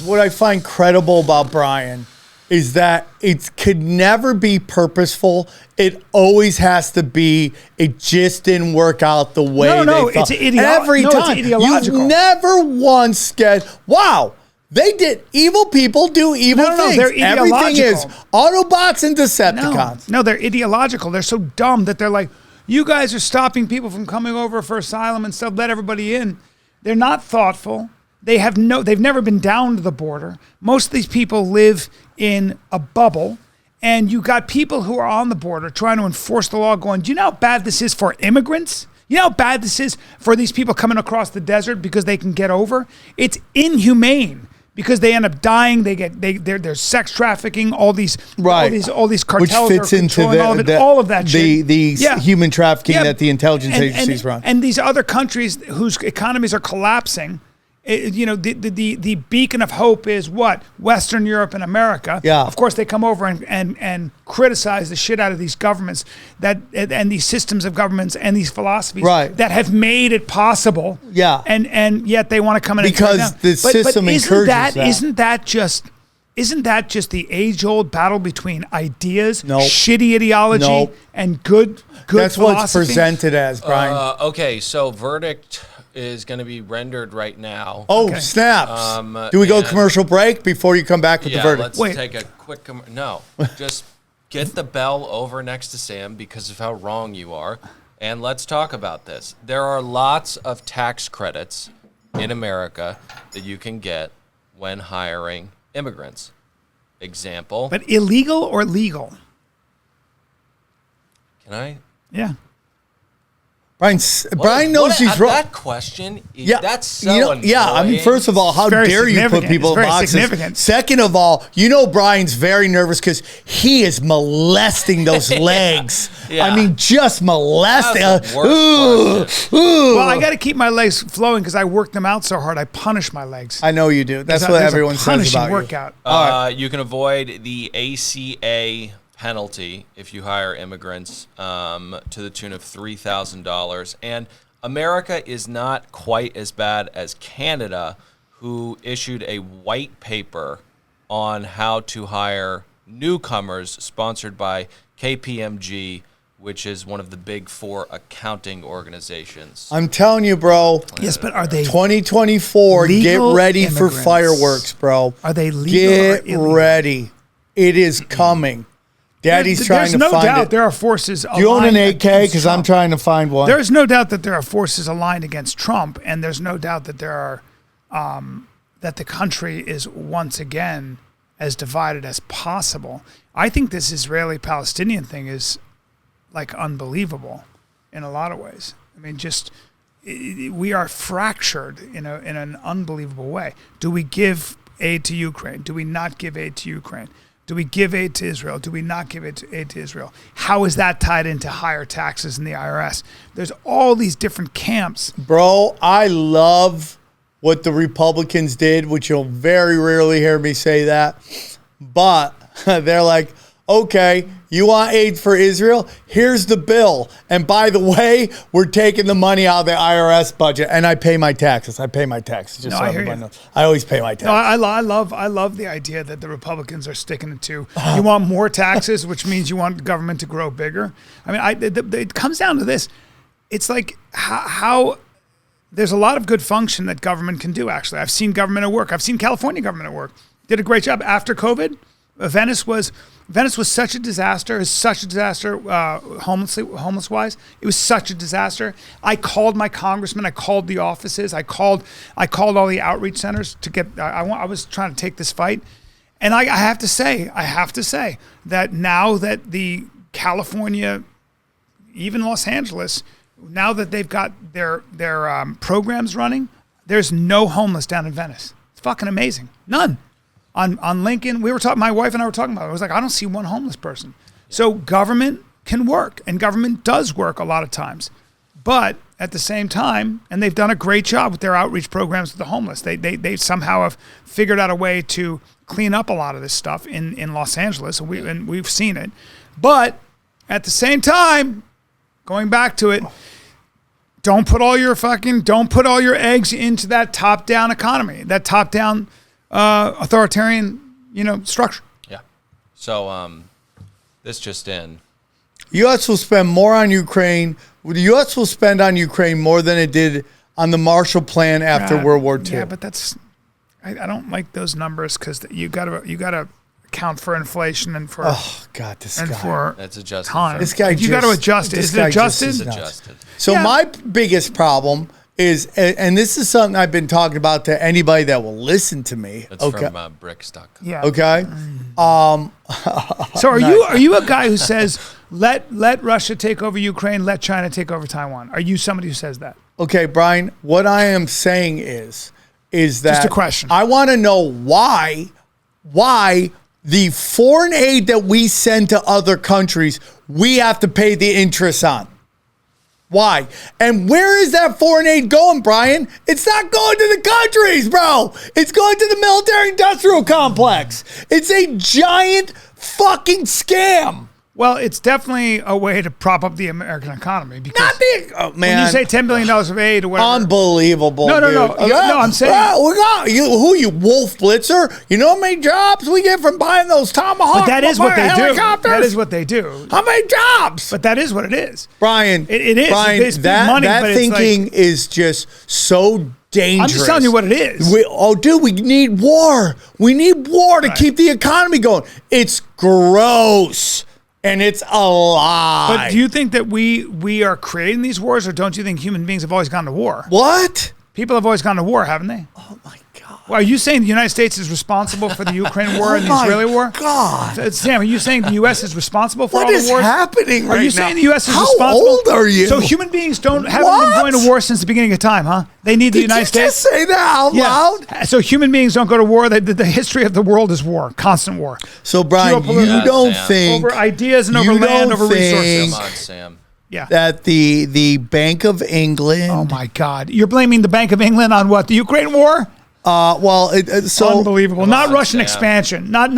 Speaker 2: What I find credible about Bryan is that it could never be purposeful. It always has to be, it just didn't work out the way they thought.
Speaker 1: It's
Speaker 2: Every time.
Speaker 1: It's ideological.
Speaker 2: You never once get, wow, they did, evil people do evil things.
Speaker 1: No, they're ideological.
Speaker 2: Everything is Autobots and Decepticons.
Speaker 1: No, they're ideological. They're so dumb that they're like, you guys are stopping people from coming over for asylum and stuff, let everybody in. They're not thoughtful. They've never been down to the border. Most of these people live in a bubble, and you got people who are on the border trying to enforce the law going, do you know how bad this is for immigrants? You know how bad this is for these people coming across the desert because they can get over? It's inhumane because they end up dying. There's sex trafficking, all these cartels,
Speaker 2: which fits into
Speaker 1: all of that shit.
Speaker 2: The human trafficking that the intelligence agencies run.
Speaker 1: And these other countries whose economies are collapsing, the beacon of hope is what? Western Europe and America.
Speaker 2: Yeah.
Speaker 1: Of course, they come over and criticize the shit out of these governments and these systems of governments and these philosophies that have made it possible.
Speaker 2: Yeah.
Speaker 1: And yet they want to come in
Speaker 2: because the system encourages that.
Speaker 1: Isn't that just the age-old battle between ideas, shitty ideology, and good
Speaker 2: That's
Speaker 1: philosophy?
Speaker 2: what's presented as, Bryan.
Speaker 4: Okay, so verdict is going to be rendered right now.
Speaker 2: Oh, snaps. Do we go commercial break before you come back with the verdict?
Speaker 4: Let's take a quick no. Just get the bell over next to Sam because of how wrong you are, and let's talk about this. There are lots of tax credits in America that you can get when hiring immigrants. Example.
Speaker 1: But illegal or legal?
Speaker 4: Can I?
Speaker 1: Yeah.
Speaker 2: Bryan knows he's wrong.
Speaker 4: That question, that's so annoying.
Speaker 2: I mean, first of all, how dare you put people in boxes? Second of all, Bryan's very nervous because he is molesting those legs. I mean, just molesting.
Speaker 1: Well, I got to keep my legs flowing because I work them out so hard. I punish my legs.
Speaker 2: I know you do. That's what everyone says about
Speaker 1: workout.
Speaker 4: You can avoid the ACA penalty if you hire immigrants to the tune of $3,000. And America is not quite as bad as Canada, who issued a white paper on how to hire newcomers sponsored by KPMG, which is one of the big four accounting organizations.
Speaker 2: I'm telling you, bro.
Speaker 1: Yes, but are they
Speaker 2: 2024, get ready for fireworks, bro.
Speaker 1: Are they legal
Speaker 2: Get
Speaker 1: or illegal?
Speaker 2: ready. It is coming. Daddy's trying to find it.
Speaker 1: There's no doubt there are forces aligned.
Speaker 2: Do you own an AK? Because I'm trying to find one.
Speaker 1: There's no doubt that there are forces aligned against Trump, and there's no doubt that there are that the country is once again as divided as possible. I think this Israeli-Palestinian thing is like unbelievable in a lot of ways. I mean, we are fractured in an unbelievable way. Do we give aid to Ukraine? Do we not give aid to Ukraine? Do we give aid to Israel? Do we not give aid to Israel? How is that tied into higher taxes in the IRS? There's all these different camps.
Speaker 2: Bro, I love what the Republicans did, which you'll very rarely hear me say that. But they're like, okay, you want aid for Israel? Here's the bill. And by the way, we're taking the money out of the IRS budget. And I pay my taxes. Just so everybody knows. I always pay my taxes.
Speaker 1: No, I love the idea that the Republicans are sticking it to. You want more taxes, which means you want government to grow bigger. I mean, it comes down to this. It's like how there's a lot of good function that government can do, actually. I've seen government at work. I've seen California government at work. Did a great job after COVID. Venice was such a disaster. It was such a disaster, homeless wise. It was such a disaster. I called my congressman. I called the offices. I called all the outreach centers to get. I was trying to take this fight, and I have to say that now that the California, even Los Angeles, now that they've got their programs running, there's no homeless down in Venice. It's fucking amazing. None. On Lincoln, my wife and I were talking about it. I was like, I don't see one homeless person. So government can work, and government does work a lot of times. But at the same time, and they've done a great job with their outreach programs with the homeless. They somehow have figured out a way to clean up a lot of this stuff in Los Angeles, and we've seen it. But at the same time, going back to it, don't put all your eggs into that top-down economy, that top-down authoritarian, structure.
Speaker 4: Yeah. So this just in.
Speaker 2: U.S. will spend more on Ukraine. The U.S. will spend on Ukraine more than it did on the Marshall Plan after World War II.
Speaker 1: Yeah, but I don't like those numbers because you gotta account for inflation and for
Speaker 4: That's adjusted.
Speaker 1: time.
Speaker 2: This guy
Speaker 1: you got to adjust it. Is it adjusted?
Speaker 4: It's adjusted.
Speaker 2: So my biggest problem is, and this is something I've been talking about to anybody that will listen to me.
Speaker 4: It's from Brickstock.
Speaker 1: Yeah.
Speaker 2: Okay.
Speaker 1: So are you a guy who says let Russia take over Ukraine, let China take over Taiwan? Are you somebody who says that?
Speaker 2: Okay, Brian. What I am saying is that
Speaker 1: Just a question.
Speaker 2: I want to know why the foreign aid that we send to other countries, we have to pay the interest on. Why? And where is that foreign aid going, Brian? It's not going to the countries, bro. It's going to the military-industrial complex. It's a giant fucking scam.
Speaker 1: Well, it's definitely a way to prop up the American economy because
Speaker 2: Not the man.
Speaker 1: when you say $10 billion of aid or whatever.
Speaker 2: Unbelievable.
Speaker 1: No,
Speaker 2: dude.
Speaker 1: I'm saying
Speaker 2: we got you, Wolf Blitzer. You know how many jobs we get from buying those Tomahawk?
Speaker 1: But that is what they
Speaker 2: helicopters?
Speaker 1: do. That is what they do.
Speaker 2: How many jobs?
Speaker 1: But that is what it is.
Speaker 2: Brian,
Speaker 1: It is.
Speaker 2: Brian,
Speaker 1: It's big money,
Speaker 2: that
Speaker 1: but it's
Speaker 2: thinking
Speaker 1: like,
Speaker 2: is just so dangerous.
Speaker 1: I'm just telling you what it is.
Speaker 2: We need war. We need war to keep the economy going. It's gross. And it's a lie.
Speaker 1: But do you think that we are creating these wars, or don't you think human beings have always gone to war?
Speaker 2: What?
Speaker 1: People have always gone to war, haven't they?
Speaker 2: Oh my God.
Speaker 1: Well, are you saying the United States is responsible for the Ukraine war and the
Speaker 2: my
Speaker 1: Israeli war?
Speaker 2: God.
Speaker 1: Sam, are you saying the U.S. is responsible for
Speaker 2: What
Speaker 1: all the
Speaker 2: is
Speaker 1: wars?
Speaker 2: happening right now?
Speaker 1: Are you saying the U.S. is
Speaker 2: How
Speaker 1: responsible?
Speaker 2: old are you?
Speaker 1: So human beings haven't been
Speaker 2: What?
Speaker 1: going to war since the beginning of time, huh? They need the United
Speaker 2: Did you
Speaker 1: States.
Speaker 2: just say that out loud?
Speaker 1: So human beings don't go to war. The history of the world is war, constant war.
Speaker 2: So, Brian, you
Speaker 1: Geopolitical-
Speaker 2: don't
Speaker 4: Sam.
Speaker 2: think
Speaker 1: Over ideas and over
Speaker 2: you
Speaker 1: land,
Speaker 2: don't
Speaker 1: over resources.
Speaker 2: think
Speaker 4: Come on, Sam.
Speaker 1: Yeah.
Speaker 2: that the Bank of England?
Speaker 1: Oh my God! You're blaming the Bank of England on what? The Ukraine war?
Speaker 2: So
Speaker 1: Unbelievable!
Speaker 4: Come
Speaker 1: Not
Speaker 4: on,
Speaker 1: Russian
Speaker 4: Sam.
Speaker 1: expansion. Not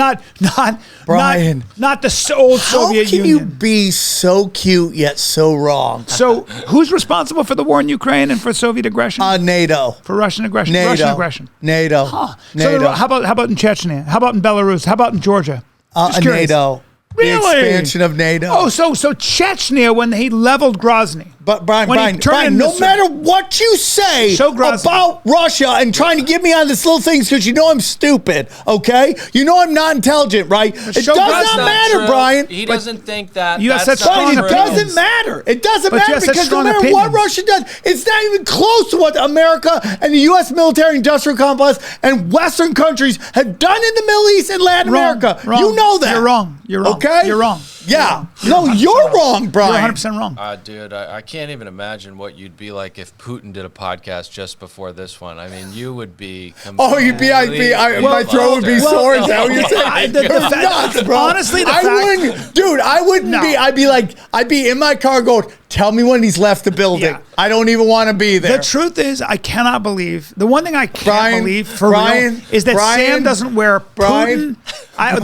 Speaker 2: Brian.
Speaker 1: Not the old Soviet
Speaker 2: how can
Speaker 1: Union.
Speaker 2: you be so cute yet so wrong?
Speaker 1: So who's responsible for the war in Ukraine and for Soviet aggression?
Speaker 2: NATO.
Speaker 1: For Russian aggression.
Speaker 2: NATO.
Speaker 1: Russian aggression.
Speaker 2: NATO.
Speaker 1: Huh.
Speaker 2: NATO.
Speaker 1: So how about in Chechnya? How about in Belarus? How about in Georgia? Just curious.
Speaker 2: NATO.
Speaker 1: Really?
Speaker 2: The expansion of NATO.
Speaker 1: Oh, so Chechnya when he leveled Grozny.
Speaker 2: But Brian,
Speaker 1: When he turned
Speaker 2: Brian, no
Speaker 1: into-
Speaker 2: matter what you say
Speaker 1: So Grozny.
Speaker 2: about Russia and trying to get me on this little things because you know I'm stupid, okay? You know I'm not intelligent, right? It does
Speaker 1: show
Speaker 2: not
Speaker 1: Grozny.
Speaker 2: matter,
Speaker 4: True.
Speaker 2: Brian.
Speaker 4: He doesn't think that.
Speaker 1: You have
Speaker 4: that's
Speaker 1: such
Speaker 4: not
Speaker 1: strong
Speaker 2: Brian, it
Speaker 4: true.
Speaker 1: opinions.
Speaker 2: doesn't matter. It doesn't
Speaker 1: But you
Speaker 2: matter
Speaker 1: have such
Speaker 2: because no
Speaker 1: strong
Speaker 2: matter
Speaker 1: opinions.
Speaker 2: what Russia does, it's not even close to what America and the U.S. military-industrial complex and Western countries have done in the Middle East and Latin America.
Speaker 1: Wrong.
Speaker 2: You know that.
Speaker 1: You're wrong. You're wrong.
Speaker 2: Okay?
Speaker 1: You're wrong.
Speaker 2: Yeah.
Speaker 1: You're
Speaker 2: No,
Speaker 1: 100%
Speaker 2: you're wrong, Brian.
Speaker 1: You're 100% wrong.
Speaker 4: Dude, I can't even imagine what you'd be like if Putin did a podcast just before this one. I mean, you would be.
Speaker 2: Oh, you'd be, my throat would be sore. Is that what you're saying?
Speaker 1: the
Speaker 2: You're
Speaker 1: fact-
Speaker 2: nuts, bro.
Speaker 1: honestly, the
Speaker 2: I
Speaker 1: fact-
Speaker 2: wouldn't, dude. I wouldn't
Speaker 1: No.
Speaker 2: be. I'd be in my car going, "Tell me when he's left the building."
Speaker 1: Yeah.
Speaker 2: I don't even want to be there.
Speaker 1: The truth is, I cannot believe. The one thing I can't
Speaker 2: Brian,
Speaker 1: believe for
Speaker 2: Brian,
Speaker 1: real is that
Speaker 2: Brian,
Speaker 1: Sam doesn't wear
Speaker 2: Brian,
Speaker 1: Putin.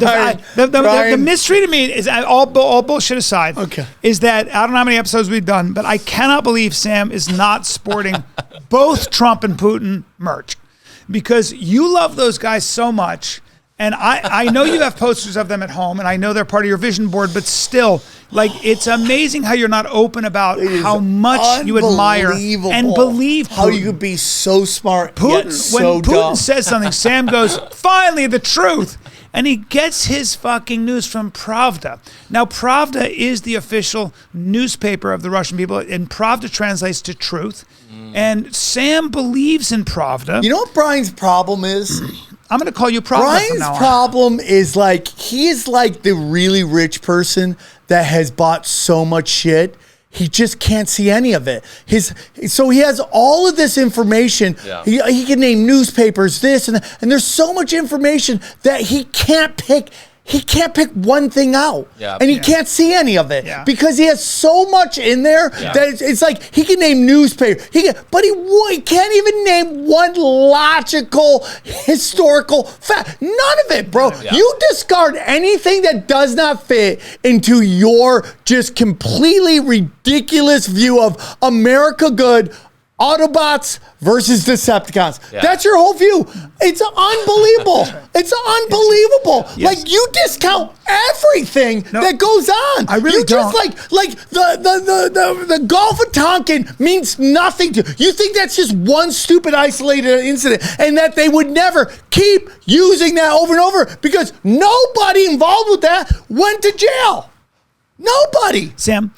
Speaker 2: Brian,
Speaker 1: The
Speaker 2: Brian.
Speaker 1: mystery to me is all bullshit aside.
Speaker 2: Okay.
Speaker 1: Is that I don't know how many episodes we've done, but I cannot believe Sam is not sporting both Trump and Putin merch because you love those guys so much. And I know you have posters of them at home, and I know they're part of your vision board, but still, like, it's amazing how you're not open about
Speaker 2: It is
Speaker 1: how much you admire
Speaker 2: unbelievable
Speaker 1: and believe Putin.
Speaker 2: how you could be so smart yet
Speaker 1: Putin,
Speaker 2: so
Speaker 1: when Putin
Speaker 2: dumb.
Speaker 1: says something, Sam goes, finally, the truth. And he gets his fucking news from Pravda. Now, Pravda is the official newspaper of the Russian people, and Pravda translates to truth. And Sam believes in Pravda.
Speaker 2: You know what Brian's problem is?
Speaker 1: I'm going to call you Pravda from
Speaker 2: Brian's
Speaker 1: now on.
Speaker 2: problem is like, he's like the really rich person that has bought so much shit. He just can't see any of it. So he has all of this information.
Speaker 4: Yeah.
Speaker 2: He can name newspapers, this and that, and there's so much information that he can't pick. He can't pick one thing out, and he can't see any of it because he has so much in there that it's like he can name newspaper, but he can't even name one logical historical fact. None of it, bro. You discard anything that does not fit into your just completely ridiculous view of America good. Autobots versus Decepticons. Yeah. That's your whole view. It's unbelievable. It's unbelievable.
Speaker 1: Yes.
Speaker 2: Like you discount everything that goes on.
Speaker 1: I really don't.
Speaker 2: Just like the Gulf of Tonkin means nothing to you. Think that's just one stupid isolated incident, and that they would never keep using that over and over because nobody involved with that went to jail. Nobody.
Speaker 1: Sam,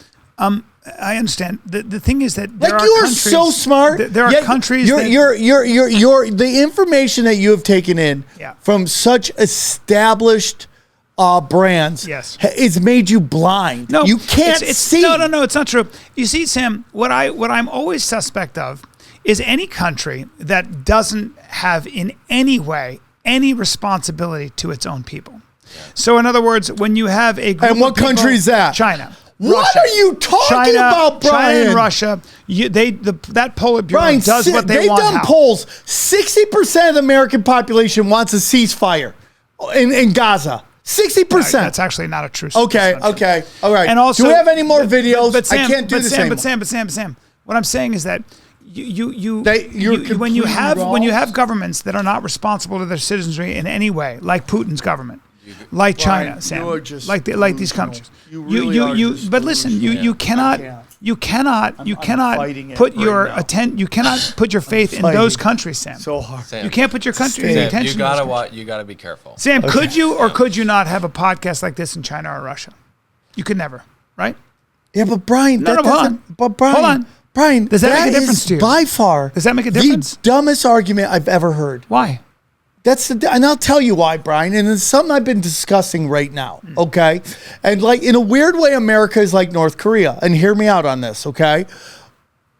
Speaker 1: I understand. The thing is that there
Speaker 2: like
Speaker 1: are
Speaker 2: you are
Speaker 1: countries,
Speaker 2: so smart.
Speaker 1: There are countries.
Speaker 2: You're the information that you have taken in from such established brands has made you blind.
Speaker 1: No,
Speaker 2: you can't see.
Speaker 1: No, it's not true. You see, Sam, what I'm always suspect of is any country that doesn't have in any way any responsibility to its own people. So, in other words, when you have a group
Speaker 2: and what
Speaker 1: of people,
Speaker 2: country is that?
Speaker 1: China.
Speaker 2: What
Speaker 1: Russia.
Speaker 2: are you talking about, Brian?
Speaker 1: China and Russia. That Politburo
Speaker 2: Brian,
Speaker 1: does what they want.
Speaker 2: They've done polls. 60% of the American population wants a ceasefire in Gaza. 60%.
Speaker 1: That's actually not a true.
Speaker 2: Okay. All right.
Speaker 1: And also,
Speaker 2: do we have any more videos?
Speaker 1: But Sam,
Speaker 2: I can't do this anymore.
Speaker 1: But Sam, what I'm saying is that when you
Speaker 2: wrong.
Speaker 1: have governments that are not responsible to their citizenry in any way, like Putin's government. Like China,
Speaker 2: Brian,
Speaker 1: Sam,
Speaker 2: you're just
Speaker 1: like these countries.
Speaker 2: You really are just
Speaker 1: but listen, you cannot put your you cannot put your faith in those countries, Sam.
Speaker 2: So hard.
Speaker 4: Sam,
Speaker 1: you can't put your country
Speaker 4: Sam,
Speaker 1: attention.
Speaker 4: you gotta be careful.
Speaker 1: Sam, could you or could you not have a podcast like this in China or Russia? You could never, right?
Speaker 2: Yeah, but Brian,
Speaker 1: hold on. Hold on.
Speaker 2: Brian,
Speaker 1: does that make a difference to you?
Speaker 2: By far,
Speaker 1: does that make a difference?
Speaker 2: The dumbest argument I've ever heard.
Speaker 1: Why?
Speaker 2: And I'll tell you why, Brian. And it's something I've been discussing right now, okay? And like in a weird way, America is like North Korea. And hear me out on this, okay?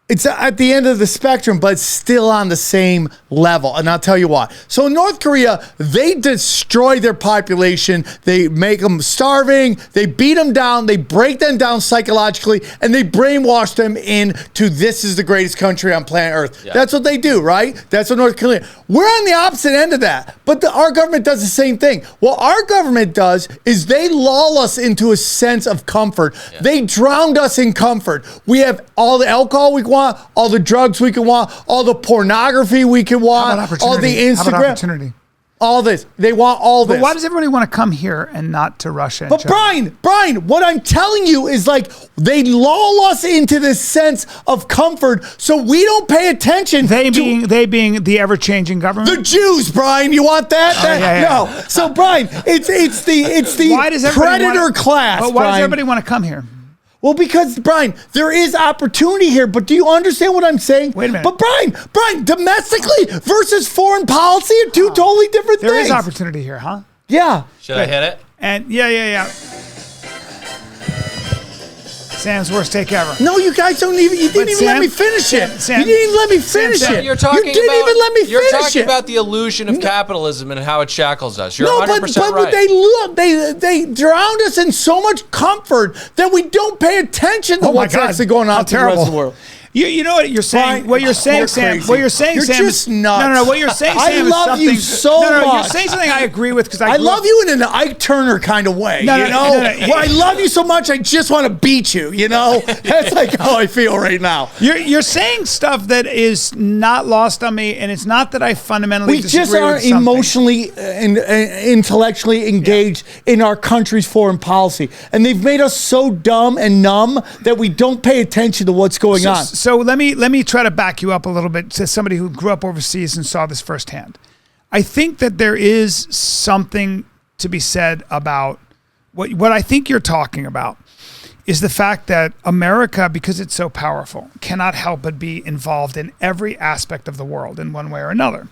Speaker 2: It's at the end of the spectrum, but still on the same level. And I'll tell you why. So in North Korea, they destroy their population. They make them starving. They beat them down. They break them down psychologically. And they brainwash them into this is the greatest country on planet Earth. Yeah. That's what they do, right? That's what North Korea. We're on the opposite end of that. But our government does the same thing. What our government does is they lull us into a sense of comfort. Yeah. They drowned us in comfort. We have all the alcohol we want, all the drugs we can want, all the pornography we can want, all the Instagram.
Speaker 1: How about opportunity?
Speaker 2: All this. They want all this.
Speaker 1: But why does everybody want to come here and not to Russia?
Speaker 2: But Brian, what I'm telling you is like they lull us into this sense of comfort so we don't pay attention.
Speaker 1: They being the ever-changing government?
Speaker 2: The Jews, Brian. You want that? No. So Brian, it's the predator class.
Speaker 1: But why does everybody want to come here?
Speaker 2: Well, because, Brian, there is opportunity here, but do you understand what I'm saying?
Speaker 1: Wait a minute.
Speaker 2: But, Brian, domestically versus foreign policy are two totally different things.
Speaker 1: There is opportunity here, huh?
Speaker 2: Yeah.
Speaker 4: Should I hit it?
Speaker 1: And yeah. Sam's worst take ever.
Speaker 2: No, you guys don't even. You didn't even let me finish it.
Speaker 1: Sam,
Speaker 2: you didn't even let me finish it.
Speaker 4: You're talking
Speaker 2: you didn't even let me finish it.
Speaker 4: You're talking about the illusion of capitalism and how it shackles us. You're 100%
Speaker 2: right. They drowned us in so much comfort that we don't pay attention to what's actually going on in the rest of the world.
Speaker 1: You know what you're saying? What you're saying, Sam?
Speaker 2: Crazy.
Speaker 1: What you're saying,
Speaker 2: you're
Speaker 1: Sam?
Speaker 2: Just nuts.
Speaker 1: No. What you're saying, Sam?
Speaker 2: I love you so much.
Speaker 1: You're saying something I agree with because
Speaker 2: I love you in an Ike Turner kind of way.
Speaker 1: No.
Speaker 2: Where I love you so much, I just want to beat you. You know, that's like how I feel right now.
Speaker 1: You're saying stuff that is not lost on me, and it's not that I fundamentally disagree
Speaker 2: just aren't
Speaker 1: with
Speaker 2: emotionally and intellectually engaged in our country's foreign policy, and they've made us so dumb and numb that we don't pay attention to what's going on.
Speaker 1: So let me try to back you up a little bit to somebody who grew up overseas and saw this firsthand. I think that there is something to be said about what I think you're talking about is the fact that America, because it's so powerful, cannot help but be involved in every aspect of the world in one way or another.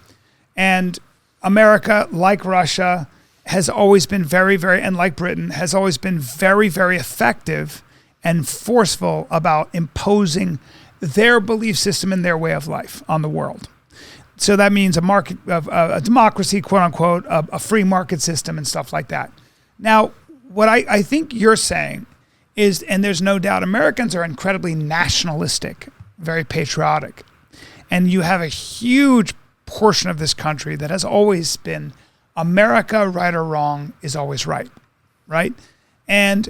Speaker 1: And America, like Russia, has always been very, very, and like Britain, has always been very, very effective and forceful about imposing their belief system and their way of life on the world. So that means a democracy, quote unquote, a free market system and stuff like that. Now, what I think you're saying is, and there's no doubt, Americans are incredibly nationalistic, very patriotic. And you have a huge portion of this country that has always been America, right or wrong, is always right, right? And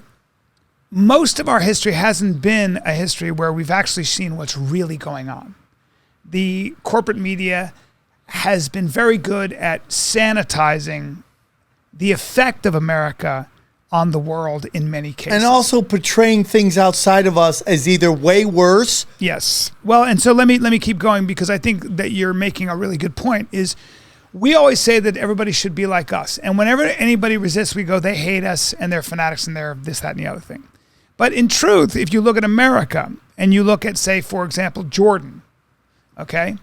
Speaker 1: most of our history hasn't been a history where we've actually seen what's really going on. The corporate media has been very good at sanitizing the effect of America on the world in many cases.
Speaker 2: And also portraying things outside of us as either way worse.
Speaker 1: Yes. Well, and so let me keep going, because I think that you're making a really good point. Is we always say that everybody should be like us. And whenever anybody resists, we go, they hate us and they're fanatics and they're this, that, and the other thing. But in truth, if you look at America and you look at, say, for example, Jordan, okay,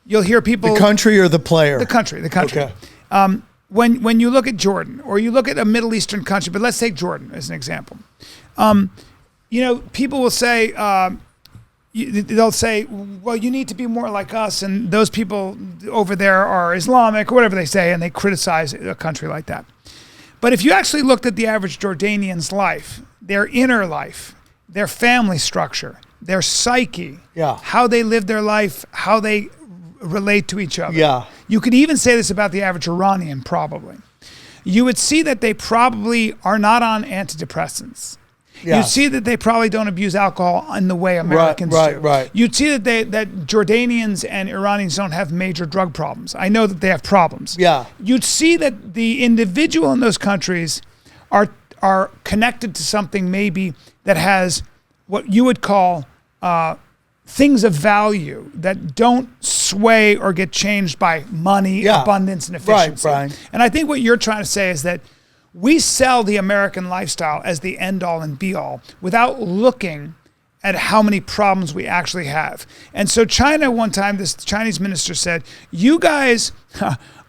Speaker 1: you'll hear people...
Speaker 2: The country or the player?
Speaker 1: The country.
Speaker 2: Okay.
Speaker 1: When you look at Jordan, or you look at a Middle Eastern country, but let's take Jordan as an example. People will say, they'll say, well, you need to be more like us, and those people over there are Islamic, or whatever they say, and they criticize a country like that. But if you actually looked at the average Jordanian's life, their inner life, their family structure, their psyche, how they live their life, how they relate to each other.
Speaker 2: Yeah.
Speaker 1: You could even say this about the average Iranian, probably. You would see that they probably are not on antidepressants. Yeah. You'd see that they probably don't abuse alcohol in the way Americans do.
Speaker 2: Right.
Speaker 1: You'd see that Jordanians and Iranians don't have major drug problems. I know that they have problems.
Speaker 2: Yeah.
Speaker 1: You'd see that the individual in those countries are connected to something maybe that has what you would call things of value that don't sway or get changed by money, abundance, and efficiency.
Speaker 2: Right, Bryan.
Speaker 1: And I think what you're trying to say is that we sell the American lifestyle as the end-all and be-all without looking at how many problems we actually have. And so China, one time, this Chinese minister said, you guys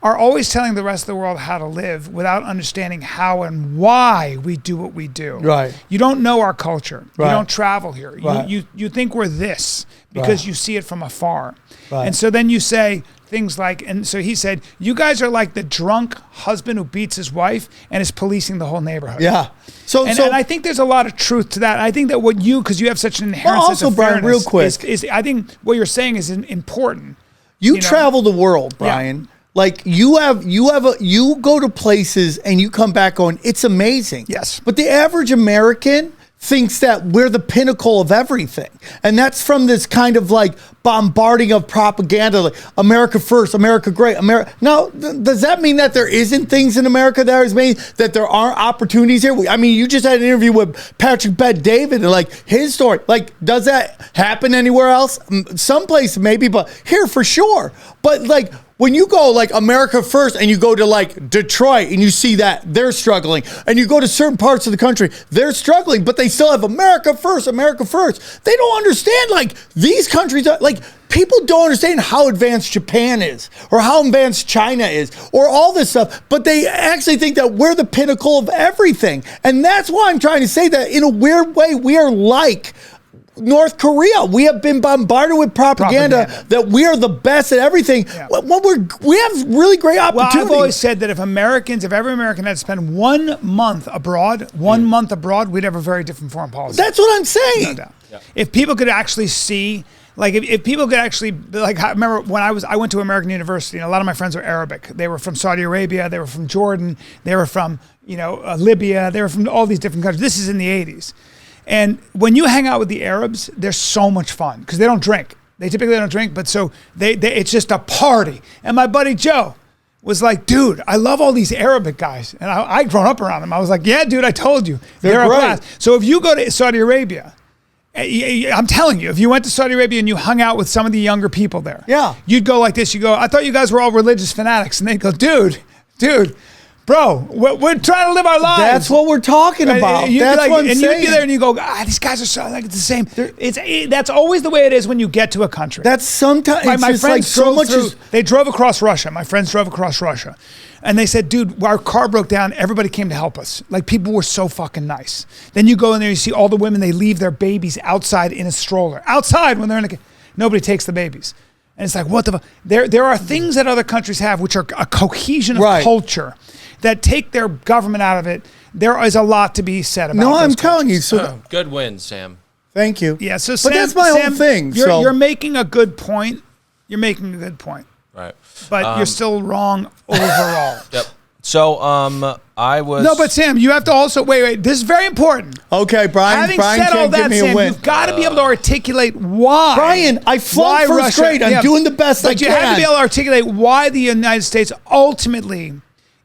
Speaker 1: are always telling the rest of the world how to live without understanding how and why we do what we do.
Speaker 2: Right.
Speaker 1: You don't know our culture.
Speaker 2: Right.
Speaker 1: You don't travel here.
Speaker 2: Right.
Speaker 1: You think we're this because you see it from afar.
Speaker 2: Right.
Speaker 1: And so then you say things like, and so he said, you guys are like the drunk husband who beats his wife and is policing the whole neighborhood.
Speaker 2: Yeah. So
Speaker 1: and I think there's a lot of truth to that. I think that because you have such an inherent sense of
Speaker 2: Bryan,
Speaker 1: fairness,
Speaker 2: real quick,
Speaker 1: is I think what you're saying is important.
Speaker 2: You travel the world, Bryan.
Speaker 1: Yeah.
Speaker 2: Like you go to places and you come back going, it's amazing.
Speaker 1: Yes.
Speaker 2: But the average American thinks that we're the pinnacle of everything. And that's from this kind of like bombarding of propaganda, like America first, America great, America. Now, does that mean that there isn't things in America that is made, that there aren't opportunities here? I mean, you just had an interview with Patrick Bet-David and like his story. Like, does that happen anywhere else? Someplace maybe, but here for sure. But like, when you go like America first and you go to like Detroit and you see that they're struggling, and you go to certain parts of the country, they're struggling, but they still have America first, America first. They don't understand like these countries are like, people don't understand how advanced Japan is or how advanced China is or all this stuff, but they actually think that we're the pinnacle of everything. And that's why I'm trying to say that in a weird way, we are like North Korea. We have been bombarded with propaganda that we are the best at everything. Yeah. We have really great opportunities.
Speaker 1: Well, I've always said that if every American had to spend 1 month abroad, we'd have a very different foreign policy.
Speaker 2: That's what I'm saying.
Speaker 1: No doubt. Yeah. If people could actually see, like if people could actually, like I remember when I went to American University, and a lot of my friends were Arabic. They were from Saudi Arabia, they were from Jordan, they were from Libya, they were from all these different countries. This is in the 80s. And when you hang out with the Arabs, they're so much fun because they don't drink. They typically don't drink, but so it's just a party. And my buddy Joe was like, dude, I love all these Arabic guys. And I'd grown up around them. I was like, yeah, dude, I told you. They're a blast. So if you go to Saudi Arabia, I'm telling you, if you went to Saudi Arabia and you hung out with some of the younger people there, you'd go like this. You go, I thought you guys were all religious fanatics. And they'd go, dude, Bro, we're trying to live our lives.
Speaker 2: That's what we're talking about. That's what I'm
Speaker 1: and
Speaker 2: saying.
Speaker 1: you'd be there and you go, these guys are so like it's the same. That's always the way it is when you get to a country.
Speaker 2: That's sometimes
Speaker 1: my
Speaker 2: it's
Speaker 1: friends
Speaker 2: like so much.
Speaker 1: They drove across Russia. My friends drove across Russia, and they said, "Dude, our car broke down. Everybody came to help us. Like people were so fucking nice." Then you go in there, you see all the women. They leave their babies outside in a stroller. Outside when they're in nobody takes the babies. And it's like, what the fuck? There are things that other countries have which are a cohesion of culture that take their government out of it. There is a lot to be said about
Speaker 2: No, I'm
Speaker 1: those
Speaker 2: telling you.
Speaker 1: cultures.
Speaker 2: So
Speaker 4: Good win, Sam.
Speaker 2: thank you.
Speaker 1: Yeah, so
Speaker 2: but
Speaker 1: Sam,
Speaker 2: that's my whole thing.
Speaker 1: You're making a good point. You're making a good point.
Speaker 4: Right.
Speaker 1: But you're still wrong overall.
Speaker 4: Yep. So I was
Speaker 1: No, but Sam, you have to also wait. This is very important.
Speaker 2: Okay, Bryan.
Speaker 1: Having
Speaker 2: Bryan
Speaker 1: said all
Speaker 2: can't give
Speaker 1: that,
Speaker 2: me
Speaker 1: Sam,
Speaker 2: a win.
Speaker 1: you've got to be able to articulate why.
Speaker 2: Bryan, I flunked
Speaker 1: why
Speaker 2: first grade. I'm doing the best I
Speaker 1: But you have to
Speaker 2: can.
Speaker 1: be able to articulate why the United States ultimately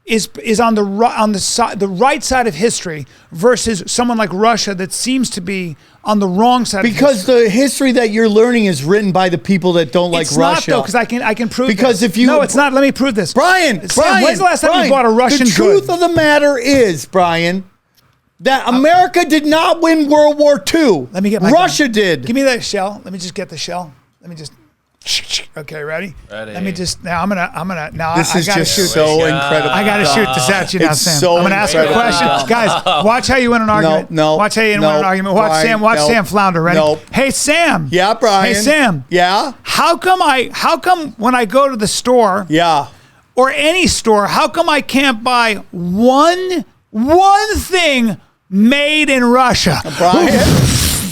Speaker 1: is on the right side of history versus someone like Russia that seems to be on the wrong side.
Speaker 2: Because
Speaker 1: of history.
Speaker 2: the history that you're learning is written by the people that don't like
Speaker 1: It's
Speaker 2: Russia.
Speaker 1: not though, because I can prove.
Speaker 2: Because
Speaker 1: this.
Speaker 2: if you
Speaker 1: no, it's not. Let me prove this,
Speaker 2: Bryan,
Speaker 1: Sam, when's the last time you bought a Russian
Speaker 2: The truth
Speaker 1: good?
Speaker 2: of the matter is, Bryan, that America did not win World War II.
Speaker 1: Let me get my
Speaker 2: Russia
Speaker 1: gun.
Speaker 2: did.
Speaker 1: Give me that shell. Let me just get the shell. Let me just. Okay, ready?
Speaker 4: Ready.
Speaker 1: Let me just. Now I'm gonna. Now
Speaker 2: This
Speaker 1: I
Speaker 2: is
Speaker 1: gotta
Speaker 2: just
Speaker 1: shoot.
Speaker 2: so incredible.
Speaker 1: I gotta shoot this at you now,
Speaker 2: It's
Speaker 1: Sam.
Speaker 2: so
Speaker 1: I'm gonna ask you a
Speaker 2: incredibly
Speaker 1: question,
Speaker 2: dumb.
Speaker 1: guys. Watch how you win an argument.
Speaker 2: No.
Speaker 1: Watch how you win
Speaker 2: No.
Speaker 1: an argument. Watch
Speaker 2: Bryan,
Speaker 1: Sam. Watch
Speaker 2: no.
Speaker 1: Sam flounder. Ready?
Speaker 2: No.
Speaker 1: Hey Sam.
Speaker 2: Yeah, Bryan.
Speaker 1: Hey Sam.
Speaker 2: Yeah.
Speaker 1: How come when I go to the store
Speaker 2: Yeah.
Speaker 1: or any store, how come I can't buy one thing made in Russia?
Speaker 2: Bryan.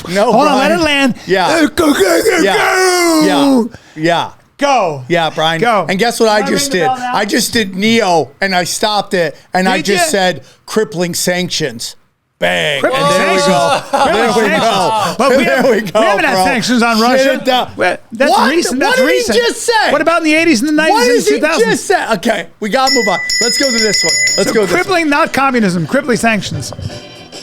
Speaker 2: No,
Speaker 1: Hold on,
Speaker 2: Bryan.
Speaker 1: let it land.
Speaker 2: Yeah.
Speaker 1: Go.
Speaker 2: Yeah.
Speaker 1: Go.
Speaker 2: Yeah, Bryan.
Speaker 1: Go.
Speaker 2: And guess what I
Speaker 1: Can I
Speaker 2: just
Speaker 1: ring the
Speaker 2: did?
Speaker 1: bell now?
Speaker 2: I just did Neo, and I stopped it, and I
Speaker 1: Did
Speaker 2: just
Speaker 1: ya?
Speaker 2: said crippling sanctions. Bang.
Speaker 1: Crippling
Speaker 2: and there
Speaker 1: sanctions.
Speaker 2: we go. There we
Speaker 1: Crippling
Speaker 2: go.
Speaker 1: sanctions. But we
Speaker 2: There we go,
Speaker 1: we haven't had
Speaker 2: bro.
Speaker 1: sanctions on
Speaker 2: Shut
Speaker 1: Russia.
Speaker 2: it down.
Speaker 1: Well, that's
Speaker 2: What?
Speaker 1: recent.
Speaker 2: What
Speaker 1: That's
Speaker 2: did he
Speaker 1: recent.
Speaker 2: just say?
Speaker 1: What about in the 80s and the 90s
Speaker 2: What
Speaker 1: and
Speaker 2: did he
Speaker 1: 2000s?
Speaker 2: just say? Okay, we got to move on. Let's go to this one. Let's go to this one.
Speaker 1: Crippling, not communism. Crippling sanctions.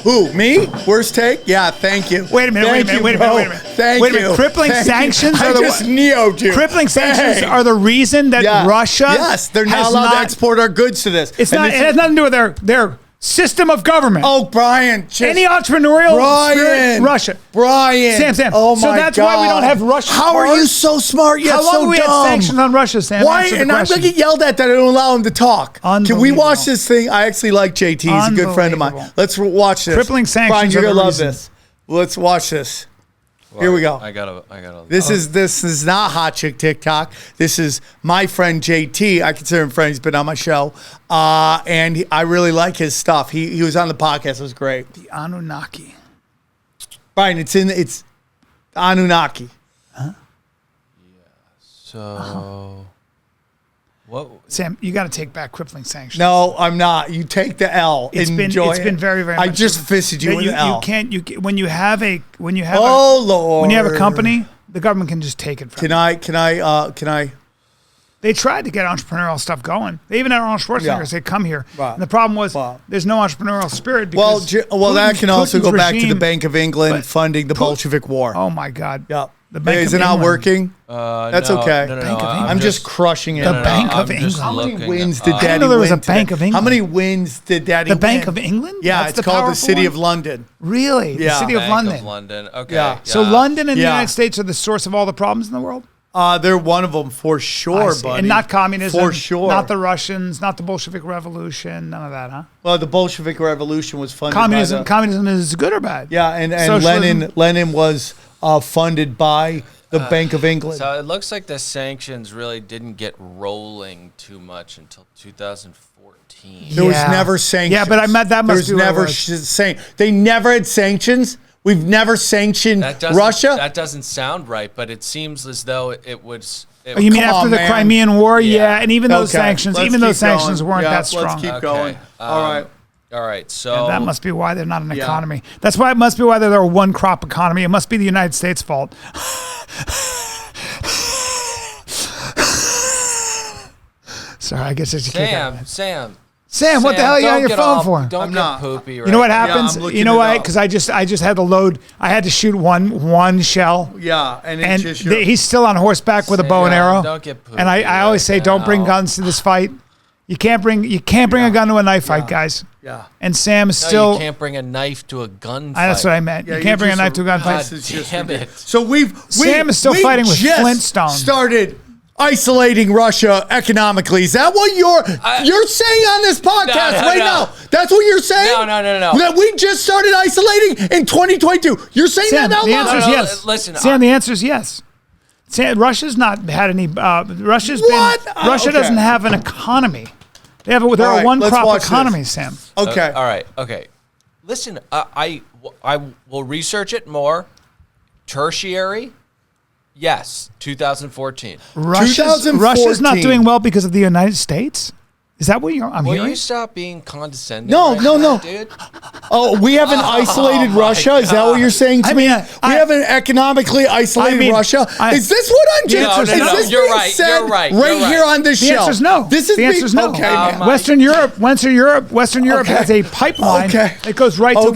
Speaker 2: Who? Me? Worst take? Yeah, thank you.
Speaker 1: Wait a minute,
Speaker 2: Thank you,
Speaker 1: wait a
Speaker 2: bro.
Speaker 1: minute.
Speaker 2: Thank
Speaker 1: Wait a
Speaker 2: you.
Speaker 1: minute. Crippling
Speaker 2: Thank you.
Speaker 1: sanctions
Speaker 2: I
Speaker 1: are the
Speaker 2: just
Speaker 1: what?
Speaker 2: Neo'd you.
Speaker 1: Crippling sanctions
Speaker 2: Bang.
Speaker 1: are the reason that
Speaker 2: Yeah.
Speaker 1: Russia
Speaker 2: Yes, they're not
Speaker 1: has
Speaker 2: allowed to export our goods to this.
Speaker 1: It's
Speaker 2: And
Speaker 1: not.
Speaker 2: this
Speaker 1: It
Speaker 2: is-
Speaker 1: has nothing to do with their system of government.
Speaker 2: Oh, Bryan. Just,
Speaker 1: Any entrepreneurial spirit,
Speaker 2: Brian.
Speaker 1: Russia.
Speaker 2: Brian.
Speaker 1: Sam.
Speaker 2: Oh,
Speaker 1: So
Speaker 2: my
Speaker 1: that's
Speaker 2: God.
Speaker 1: why we don't have Russian
Speaker 2: How are
Speaker 1: cars?
Speaker 2: you so smart yet
Speaker 1: How long
Speaker 2: so
Speaker 1: have we
Speaker 2: dumb?
Speaker 1: had sanctions on Russia, Sam?
Speaker 2: Why?
Speaker 1: Answer the
Speaker 2: And I'm
Speaker 1: question.
Speaker 2: going to get yelled at that I don't allow him to talk. Can we
Speaker 1: Unbelievable.
Speaker 2: watch this thing? I actually like JT. He's a good friend of mine.
Speaker 1: Unbelievable.
Speaker 2: Let's watch this.
Speaker 1: Crippling sanctions
Speaker 2: Brian, you're
Speaker 1: are the
Speaker 2: going to love
Speaker 1: reason.
Speaker 2: this. Let's watch this. Here we go.
Speaker 4: I gotta.
Speaker 2: This is not Hot Chick TikTok. This is my friend JT. I consider him friend. He's been on my show, and I really like his stuff. He was on the podcast. It was great.
Speaker 1: The Anunnaki.
Speaker 2: Brian, it's Anunnaki.
Speaker 4: So, what?
Speaker 1: Sam, you got to take back crippling sanctions.
Speaker 2: No, I'm not. You take the L.
Speaker 1: It's
Speaker 2: Enjoy
Speaker 1: been
Speaker 2: it.
Speaker 1: very, very.
Speaker 2: I
Speaker 1: much
Speaker 2: just
Speaker 1: of-
Speaker 2: fisted you
Speaker 1: that
Speaker 2: with an L.
Speaker 1: You can't. When you have a
Speaker 2: Oh Lord.
Speaker 1: when you have a company, the government can just take it from you.
Speaker 2: Can I?
Speaker 1: They tried to get entrepreneurial stuff going. They even had Arnold Schwarzenegger
Speaker 2: Yeah.
Speaker 1: say, "Come here."
Speaker 2: Right.
Speaker 1: And the problem was
Speaker 2: Wow.
Speaker 1: there's no entrepreneurial spirit.
Speaker 2: Well,
Speaker 1: Because
Speaker 2: that can also
Speaker 1: Putin's
Speaker 2: go back to the
Speaker 1: regime-
Speaker 2: Bank of England
Speaker 1: but
Speaker 2: funding the Bolshevik War.
Speaker 1: Oh my God!
Speaker 2: Yep.
Speaker 1: The Bank
Speaker 2: Is
Speaker 1: of
Speaker 2: it not
Speaker 1: England.
Speaker 2: working? That's
Speaker 4: no,
Speaker 2: okay.
Speaker 4: No,
Speaker 1: Bank of England.
Speaker 2: I'm just crushing it.
Speaker 1: The Bank of
Speaker 4: I'm just
Speaker 1: England.
Speaker 2: How many
Speaker 4: looking
Speaker 2: wins
Speaker 4: up-
Speaker 2: did
Speaker 1: I
Speaker 2: Daddy
Speaker 1: didn't know there was
Speaker 2: win
Speaker 1: a Bank
Speaker 2: today?
Speaker 1: of
Speaker 2: How
Speaker 1: England.
Speaker 2: many wins did Daddy
Speaker 1: The
Speaker 2: win?
Speaker 1: Bank of England?
Speaker 2: Yeah,
Speaker 1: That's
Speaker 2: it's
Speaker 1: the
Speaker 2: called the
Speaker 1: powerful
Speaker 2: City
Speaker 1: one?
Speaker 2: of London.
Speaker 1: Really?
Speaker 2: Yeah.
Speaker 1: The City of
Speaker 4: Bank
Speaker 1: London.
Speaker 4: Of London. Okay.
Speaker 2: Yeah.
Speaker 1: So London and the
Speaker 2: Yeah.
Speaker 1: United States are the source of all the problems in the world?
Speaker 2: They're one of them for
Speaker 1: I
Speaker 2: sure,
Speaker 1: see.
Speaker 2: buddy.
Speaker 1: And not communism.
Speaker 2: For sure.
Speaker 1: Not the Russians, not the Bolshevik Revolution, none of that, huh?
Speaker 2: Well, the Bolshevik Revolution was funded
Speaker 1: Communism
Speaker 2: by the,
Speaker 1: communism is good or bad?
Speaker 2: Yeah, and
Speaker 1: Socialism.
Speaker 2: Lenin was funded by the Bank of England.
Speaker 4: So it looks like the sanctions really didn't get rolling too much until 2014.
Speaker 2: There was
Speaker 1: Yeah.
Speaker 2: never sanctions.
Speaker 1: Yeah, but that must be what it
Speaker 2: never
Speaker 1: was.
Speaker 2: They never had sanctions. We've never sanctioned
Speaker 4: That doesn't,
Speaker 2: Russia.
Speaker 4: That doesn't sound right, but it seems as though it was.
Speaker 1: Oh, you mean
Speaker 2: Come
Speaker 1: after
Speaker 2: on,
Speaker 1: the
Speaker 2: man.
Speaker 1: Crimean War? Yeah,
Speaker 4: Yeah.
Speaker 1: and even those
Speaker 2: Okay,
Speaker 1: sanctions,
Speaker 2: let's
Speaker 1: even those
Speaker 2: keep going.
Speaker 1: sanctions weren't
Speaker 2: Yeah,
Speaker 1: that strong.
Speaker 2: Let's keep going. All right.
Speaker 4: All right. So
Speaker 1: That must be why they're not an
Speaker 2: Yeah.
Speaker 1: economy. That's why it must be why they're a one crop economy. It must be the United States' fault. Sorry, I guess I should kick out. Sam, what the hell are you on your phone for?
Speaker 4: Don't
Speaker 2: I'm
Speaker 4: get
Speaker 2: not.
Speaker 4: poopy. Right
Speaker 1: You know what
Speaker 4: now.
Speaker 1: happens?
Speaker 2: I'm looking
Speaker 1: You know
Speaker 2: it
Speaker 1: why?
Speaker 2: up.
Speaker 1: Because I just had to load. I had to shoot one shell,
Speaker 2: Yeah, and it's
Speaker 1: and
Speaker 2: just
Speaker 1: he's still on horseback with a bow and
Speaker 4: Sam,
Speaker 1: arrow.
Speaker 4: don't get poopy
Speaker 1: And I always say,
Speaker 4: right
Speaker 1: don't bring
Speaker 4: now.
Speaker 1: guns to this fight. You can't bring a gun to a knife fight, guys.
Speaker 2: Yeah.
Speaker 1: And Sam is
Speaker 4: No,
Speaker 1: still.
Speaker 4: you can't bring a knife to a gunfight.
Speaker 1: That's what I meant.
Speaker 2: Yeah,
Speaker 1: you can't bring a
Speaker 2: just
Speaker 1: knife to a gunfight.
Speaker 4: God
Speaker 2: This is just
Speaker 4: damn it.
Speaker 2: ridiculous. So
Speaker 1: Sam is still
Speaker 2: we
Speaker 1: fighting with
Speaker 2: just
Speaker 1: Flintstone.
Speaker 2: Started isolating Russia economically. Is that what you're saying on this podcast
Speaker 4: No,
Speaker 2: right
Speaker 4: no.
Speaker 2: now? That's what you're saying?
Speaker 4: No.
Speaker 2: That we just started isolating in 2022. You're saying
Speaker 1: Sam,
Speaker 2: that out
Speaker 1: the
Speaker 2: loud?
Speaker 1: answer is
Speaker 4: No,
Speaker 1: yes.
Speaker 4: listen,
Speaker 1: Sam, the answer is yes. Sam, Russia's not had any. Russia's
Speaker 2: What?
Speaker 1: been. Russia
Speaker 2: Okay.
Speaker 1: doesn't have an economy. They're
Speaker 2: All
Speaker 1: a
Speaker 2: right,
Speaker 1: one
Speaker 2: let's
Speaker 1: crop
Speaker 2: watch
Speaker 1: economy,
Speaker 2: this.
Speaker 1: Sam.
Speaker 2: Okay.
Speaker 4: All right. Okay. Listen, I will research it more. Tertiary, yes, 2014.
Speaker 1: Russia's not
Speaker 2: 2014.
Speaker 1: doing well because of the United States. Is that what I'm
Speaker 4: Will
Speaker 1: hearing?
Speaker 4: you stop being condescending?
Speaker 2: No,
Speaker 4: right
Speaker 2: no,
Speaker 4: now,
Speaker 2: no.
Speaker 4: dude.
Speaker 2: Oh, we haven't isolated Russia? Is that what you're saying to
Speaker 1: I
Speaker 2: me?
Speaker 1: mean,
Speaker 2: We haven't economically isolated Russia? Is this what I'm just...
Speaker 4: No,
Speaker 2: is this
Speaker 4: you're
Speaker 2: being
Speaker 4: right,
Speaker 2: said
Speaker 4: you're right,
Speaker 2: right
Speaker 4: you're
Speaker 2: here
Speaker 4: right.
Speaker 2: on this
Speaker 1: The
Speaker 2: show?
Speaker 1: answer's no.
Speaker 2: This is
Speaker 1: the answer's no.
Speaker 2: Okay, man.
Speaker 1: Western Europe
Speaker 2: Okay.
Speaker 1: has a pipeline
Speaker 2: Okay.
Speaker 1: that goes right to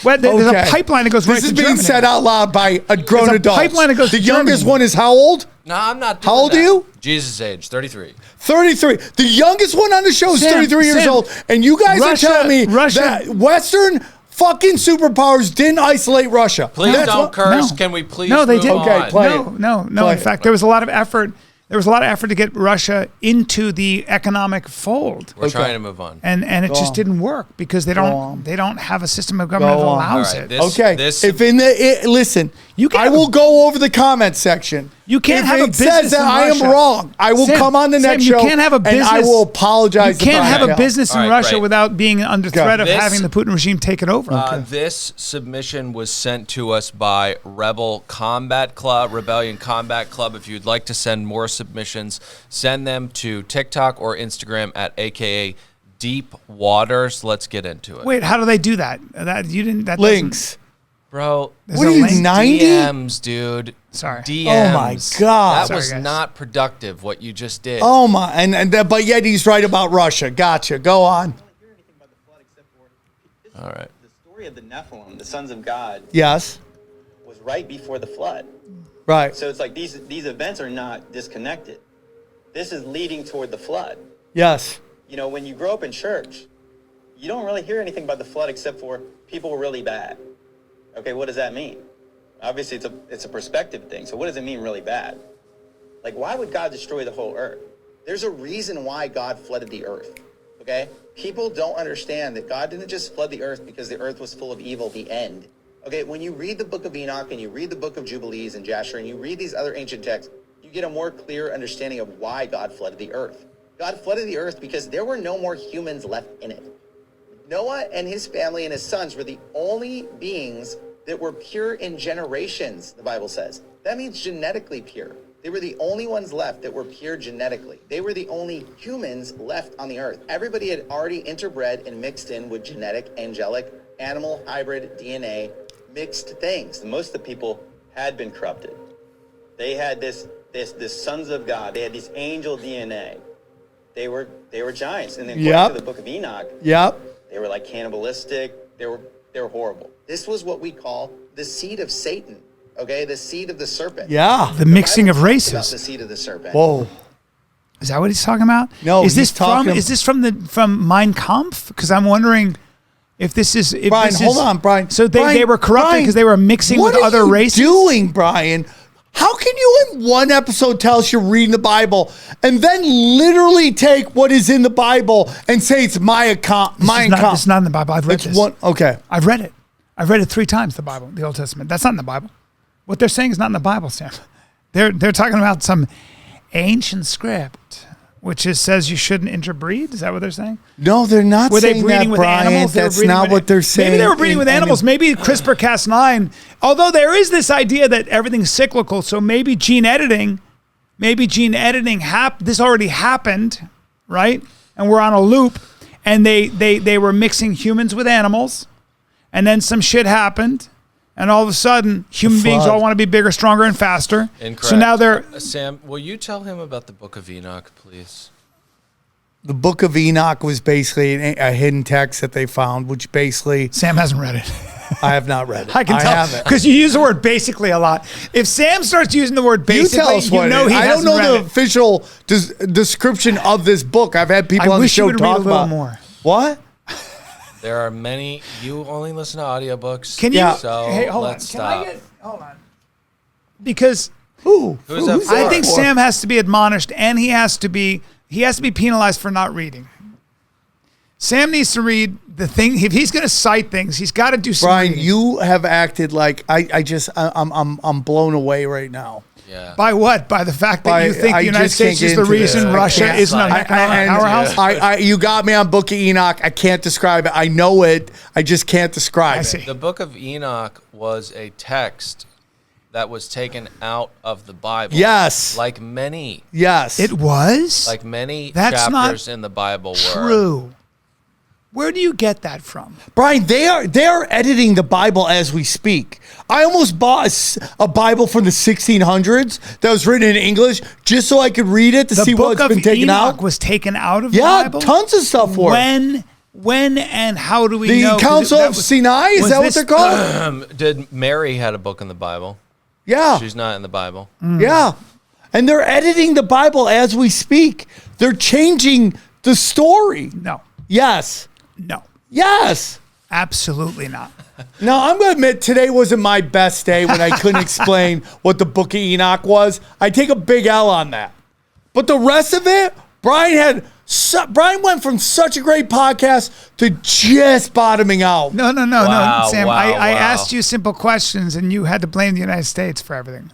Speaker 1: there's a pipeline that goes right to
Speaker 2: This is
Speaker 1: Germany.
Speaker 2: being said out loud by a grown
Speaker 1: There's a
Speaker 2: adult.
Speaker 1: pipeline that goes
Speaker 2: The
Speaker 1: to
Speaker 2: youngest
Speaker 1: Germany.
Speaker 2: one is how old?
Speaker 4: No, I'm not doing
Speaker 2: How old
Speaker 4: that.
Speaker 2: are you?
Speaker 4: Jesus' age, 33.
Speaker 2: 33. The youngest one on the show is
Speaker 1: Sam,
Speaker 2: 33 years
Speaker 1: Sam,
Speaker 2: old. And you guys
Speaker 1: Russia-
Speaker 2: are telling me
Speaker 1: Russia-
Speaker 2: that Western fucking superpowers didn't isolate Russia.
Speaker 4: Please
Speaker 2: That's
Speaker 4: don't
Speaker 2: what-
Speaker 4: curse.
Speaker 1: No.
Speaker 4: Can we please
Speaker 1: No, they
Speaker 4: move
Speaker 1: didn't.
Speaker 2: Okay,
Speaker 4: on?
Speaker 2: play
Speaker 1: No,
Speaker 2: it.
Speaker 1: no.
Speaker 2: Play
Speaker 1: In
Speaker 2: it.
Speaker 1: fact, there was a lot of effort. There was a lot of effort to get Russia into the economic fold,
Speaker 4: We're trying to move on.
Speaker 1: and it just
Speaker 2: on.
Speaker 1: didn't work because they
Speaker 2: on.
Speaker 1: don't have a system of government that
Speaker 2: Go on.
Speaker 1: allows
Speaker 4: All right,
Speaker 1: it.
Speaker 4: this-
Speaker 2: Okay.
Speaker 4: this-
Speaker 2: if listen,
Speaker 1: You can
Speaker 2: I
Speaker 1: have
Speaker 2: will
Speaker 1: a-
Speaker 2: go over the comment section.
Speaker 1: You can't
Speaker 2: if
Speaker 1: have a
Speaker 2: it says
Speaker 1: business
Speaker 2: that
Speaker 1: in
Speaker 2: I am
Speaker 1: Russia.
Speaker 2: wrong, I will
Speaker 1: Sam,
Speaker 2: come on the
Speaker 1: Sam,
Speaker 2: next
Speaker 1: you
Speaker 2: show
Speaker 1: can't have a
Speaker 2: and I
Speaker 1: business-
Speaker 2: will apologize.
Speaker 1: You can't
Speaker 2: about
Speaker 1: have a
Speaker 2: it.
Speaker 1: business in
Speaker 4: All right,
Speaker 1: Russia
Speaker 4: great.
Speaker 1: without being under threat of
Speaker 4: This-
Speaker 1: having the Putin regime take it over.
Speaker 4: This submission was sent to us by Rebellion Combat Club. If you'd like to send more submissions, send them to TikTok or Instagram at AKA Deep Waters. Let's get into it.
Speaker 1: Wait, how do they do that? That you didn't. That
Speaker 2: Links.
Speaker 4: Bro,
Speaker 1: There's
Speaker 2: What
Speaker 1: a
Speaker 2: are you,
Speaker 1: link.
Speaker 2: 90?
Speaker 4: DMs, dude.
Speaker 1: Sorry.
Speaker 4: DMs.
Speaker 2: Oh my God.
Speaker 4: That
Speaker 1: Sorry,
Speaker 4: was
Speaker 1: guys.
Speaker 4: not productive, what you just did.
Speaker 2: Oh my, but yet he's right about Russia. Gotcha. Go on.
Speaker 4: All right.
Speaker 5: The story of the Nephilim, the sons of God,
Speaker 2: Yes.
Speaker 5: was right before the flood.
Speaker 2: Right.
Speaker 5: So it's like these events are not disconnected. This is leading toward the flood.
Speaker 2: Yes.
Speaker 5: You know, when you grow up in church, you don't really hear anything about the flood except for people were really bad. Okay, what does that mean? Obviously, it's a perspective thing. So what does it mean really bad? Like, why would God destroy the whole earth? There's a reason why God flooded the earth, okay? People don't understand that God didn't just flood the earth because the earth was full of evil, the end. Okay, when you read the book of Enoch and you read the book of Jubilees and Jasher and you read these other ancient texts, you get a more clear understanding of why God flooded the earth. God flooded the earth because there were no more humans left in it. Noah and his family and his sons were the only beings that were pure in generations, the Bible says. That means genetically pure. They were the only ones left that were pure genetically. They were the only humans left on the earth. Everybody had already interbred and mixed in with genetic, angelic, animal, hybrid, DNA, mixed things. Most of the people had been corrupted. They had this sons of God. They had this angel DNA. They were giants. And then according to the book of Enoch, they were like cannibalistic. They were horrible. This was what we call the seed of Satan. Okay, the seed of the serpent.
Speaker 2: Yeah.
Speaker 1: The mixing of
Speaker 5: Bible talks
Speaker 1: races.
Speaker 5: about the seed of the serpent.
Speaker 2: Whoa.
Speaker 1: Is that what he's talking about?
Speaker 2: No,
Speaker 1: Is this
Speaker 2: he's talking-
Speaker 1: Is this from Mein Kampf? Because I'm wondering if this is. If
Speaker 2: Brian,
Speaker 1: this
Speaker 2: hold
Speaker 1: is,
Speaker 2: on, Brian.
Speaker 1: So they
Speaker 2: Brian,
Speaker 1: were corrupted
Speaker 2: Brian,
Speaker 1: because they were mixing with other races.
Speaker 2: What are you doing, Brian? How can you in one episode tell us you're reading the Bible and then literally take what is in the Bible and say it's my account?
Speaker 1: This is not in the Bible. I've read this.
Speaker 2: Okay.
Speaker 1: I've read it. I've read it 3 times. The Bible, the Old Testament. That's not in the Bible. What they're saying is not in the Bible, Sam. They're talking about some ancient script, which says you shouldn't interbreed. Is that what they're saying?
Speaker 2: No, they're not
Speaker 1: Were they
Speaker 2: saying
Speaker 1: breeding
Speaker 2: that,
Speaker 1: with
Speaker 2: Brian.
Speaker 1: animals? They were
Speaker 2: That's
Speaker 1: breeding
Speaker 2: not
Speaker 1: with-
Speaker 2: what they're saying.
Speaker 1: Maybe they were breeding with animals. Maybe CRISPR-Cas9. Although there is this idea that everything's cyclical, so maybe gene editing, this already happened, right? And we're on a loop. And they were mixing humans with animals, and then some shit happened. And all of a sudden, human beings all want to be bigger, stronger, and faster.
Speaker 4: Incorrect.
Speaker 1: So now they're...
Speaker 4: Sam, will you tell him about the Book of Enoch, please?
Speaker 2: The Book of Enoch was basically a hidden text that they found, which basically...
Speaker 1: Sam hasn't read it.
Speaker 2: I have not read it.
Speaker 1: I can tell
Speaker 2: haven't.
Speaker 1: because you use the word basically a lot. If Sam starts using the word
Speaker 2: You tell
Speaker 1: basically,
Speaker 2: us what
Speaker 1: know
Speaker 2: it is.
Speaker 1: he
Speaker 2: I don't
Speaker 1: hasn't
Speaker 2: know
Speaker 1: read
Speaker 2: the
Speaker 1: it.
Speaker 2: official description of this book. I've had people
Speaker 1: I
Speaker 2: on the
Speaker 1: wish you
Speaker 2: show
Speaker 1: would read a
Speaker 2: talk
Speaker 1: little
Speaker 2: about
Speaker 1: more.
Speaker 2: What?
Speaker 4: There are many. You only listen to audiobooks.
Speaker 1: Can you?
Speaker 2: Yeah.
Speaker 4: So
Speaker 1: hey, hold on.
Speaker 4: let's
Speaker 1: Can
Speaker 4: stop.
Speaker 1: hold on. Because
Speaker 2: Who's
Speaker 4: that for?
Speaker 1: I think
Speaker 2: for?
Speaker 1: Sam has to be admonished, and he has to be penalized for not reading. Sam needs to read the thing. If he's going to cite things, he's got to do some
Speaker 2: Bryan,
Speaker 1: reading.
Speaker 2: you have acted like I'm blown away right now.
Speaker 4: Yeah.
Speaker 1: By what? By the fact that you think
Speaker 2: I
Speaker 1: the United
Speaker 2: just can't
Speaker 1: States
Speaker 2: get
Speaker 1: is the
Speaker 2: into this.
Speaker 1: reason
Speaker 2: I
Speaker 1: Russia
Speaker 2: can't.
Speaker 1: isn't an economic powerhouse?
Speaker 2: You got me on Book of Enoch. I can't describe it. I know it. I just can't describe
Speaker 1: I
Speaker 2: it.
Speaker 1: see.
Speaker 4: The Book of Enoch was a text that was taken out of the Bible.
Speaker 2: Yes.
Speaker 4: Like many.
Speaker 2: Yes.
Speaker 1: It was?
Speaker 4: Like many
Speaker 1: That's not
Speaker 4: chapters in the Bible were.
Speaker 1: true. Where do you get that from?
Speaker 2: Bryan, they are editing the Bible as we speak. I almost bought a Bible from the 1600s that was written in English just so I could read it to
Speaker 1: The
Speaker 2: see
Speaker 1: book
Speaker 2: what's
Speaker 1: of
Speaker 2: been taken
Speaker 1: Enoch
Speaker 2: out.
Speaker 1: was taken out of the
Speaker 2: Yeah,
Speaker 1: Bible?
Speaker 2: tons of stuff were.
Speaker 1: When and how do we
Speaker 2: The
Speaker 1: know? 'Cause
Speaker 2: Council
Speaker 1: that
Speaker 2: of
Speaker 1: was-
Speaker 2: Sinai, is
Speaker 1: was
Speaker 2: that what
Speaker 1: this-
Speaker 2: they're called?
Speaker 4: Did Mary had a book in the Bible?
Speaker 2: Yeah.
Speaker 4: She's not in the Bible.
Speaker 2: Yeah. And they're editing the Bible as we speak. They're changing the story.
Speaker 1: No,
Speaker 2: Yes.
Speaker 1: no,
Speaker 2: Yes.
Speaker 1: absolutely not.
Speaker 2: Now, I'm going to admit today wasn't my best day when I couldn't explain what the Book of Enoch was. I take a big L on that. But the rest of it, Bryan went from such a great podcast to just bottoming out.
Speaker 1: No,
Speaker 4: Wow,
Speaker 1: Sam.
Speaker 4: wow,
Speaker 1: I
Speaker 4: wow.
Speaker 1: asked you simple questions, and you had to blame the United States for everything.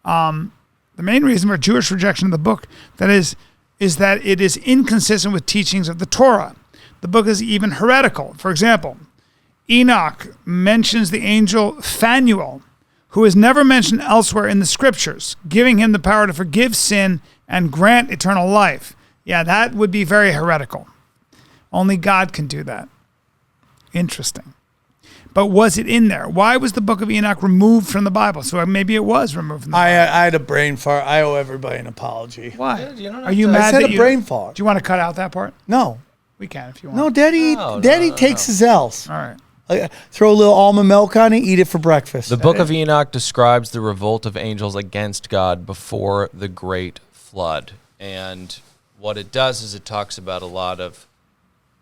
Speaker 1: The main reason for Jewish rejection of the book is that it is inconsistent with teachings of the Torah. The book is even heretical. For example, Enoch mentions the angel Phanuel, who is never mentioned elsewhere in the scriptures, giving him the power to forgive sin and grant eternal life. Yeah, that would be very heretical. Only God can do that. Interesting. But was it in there? Why was the book of Enoch removed from the Bible? So maybe it was removed from the
Speaker 2: I
Speaker 1: Bible.
Speaker 2: had a brain fart. I owe everybody an apology.
Speaker 1: Why?
Speaker 4: you don't have
Speaker 1: Are you
Speaker 4: to-
Speaker 1: mad
Speaker 2: I said
Speaker 1: that
Speaker 2: a
Speaker 1: you...
Speaker 2: brain fart.
Speaker 1: Do you want to cut out that part?
Speaker 2: No.
Speaker 1: We can if you want.
Speaker 2: No, Daddy
Speaker 4: No,
Speaker 2: takes his L's.
Speaker 1: All right.
Speaker 2: Throw a little almond milk on it, eat it for breakfast.
Speaker 4: The Book of Enoch describes the revolt of angels against God before the great flood. And what it does is it talks about a lot of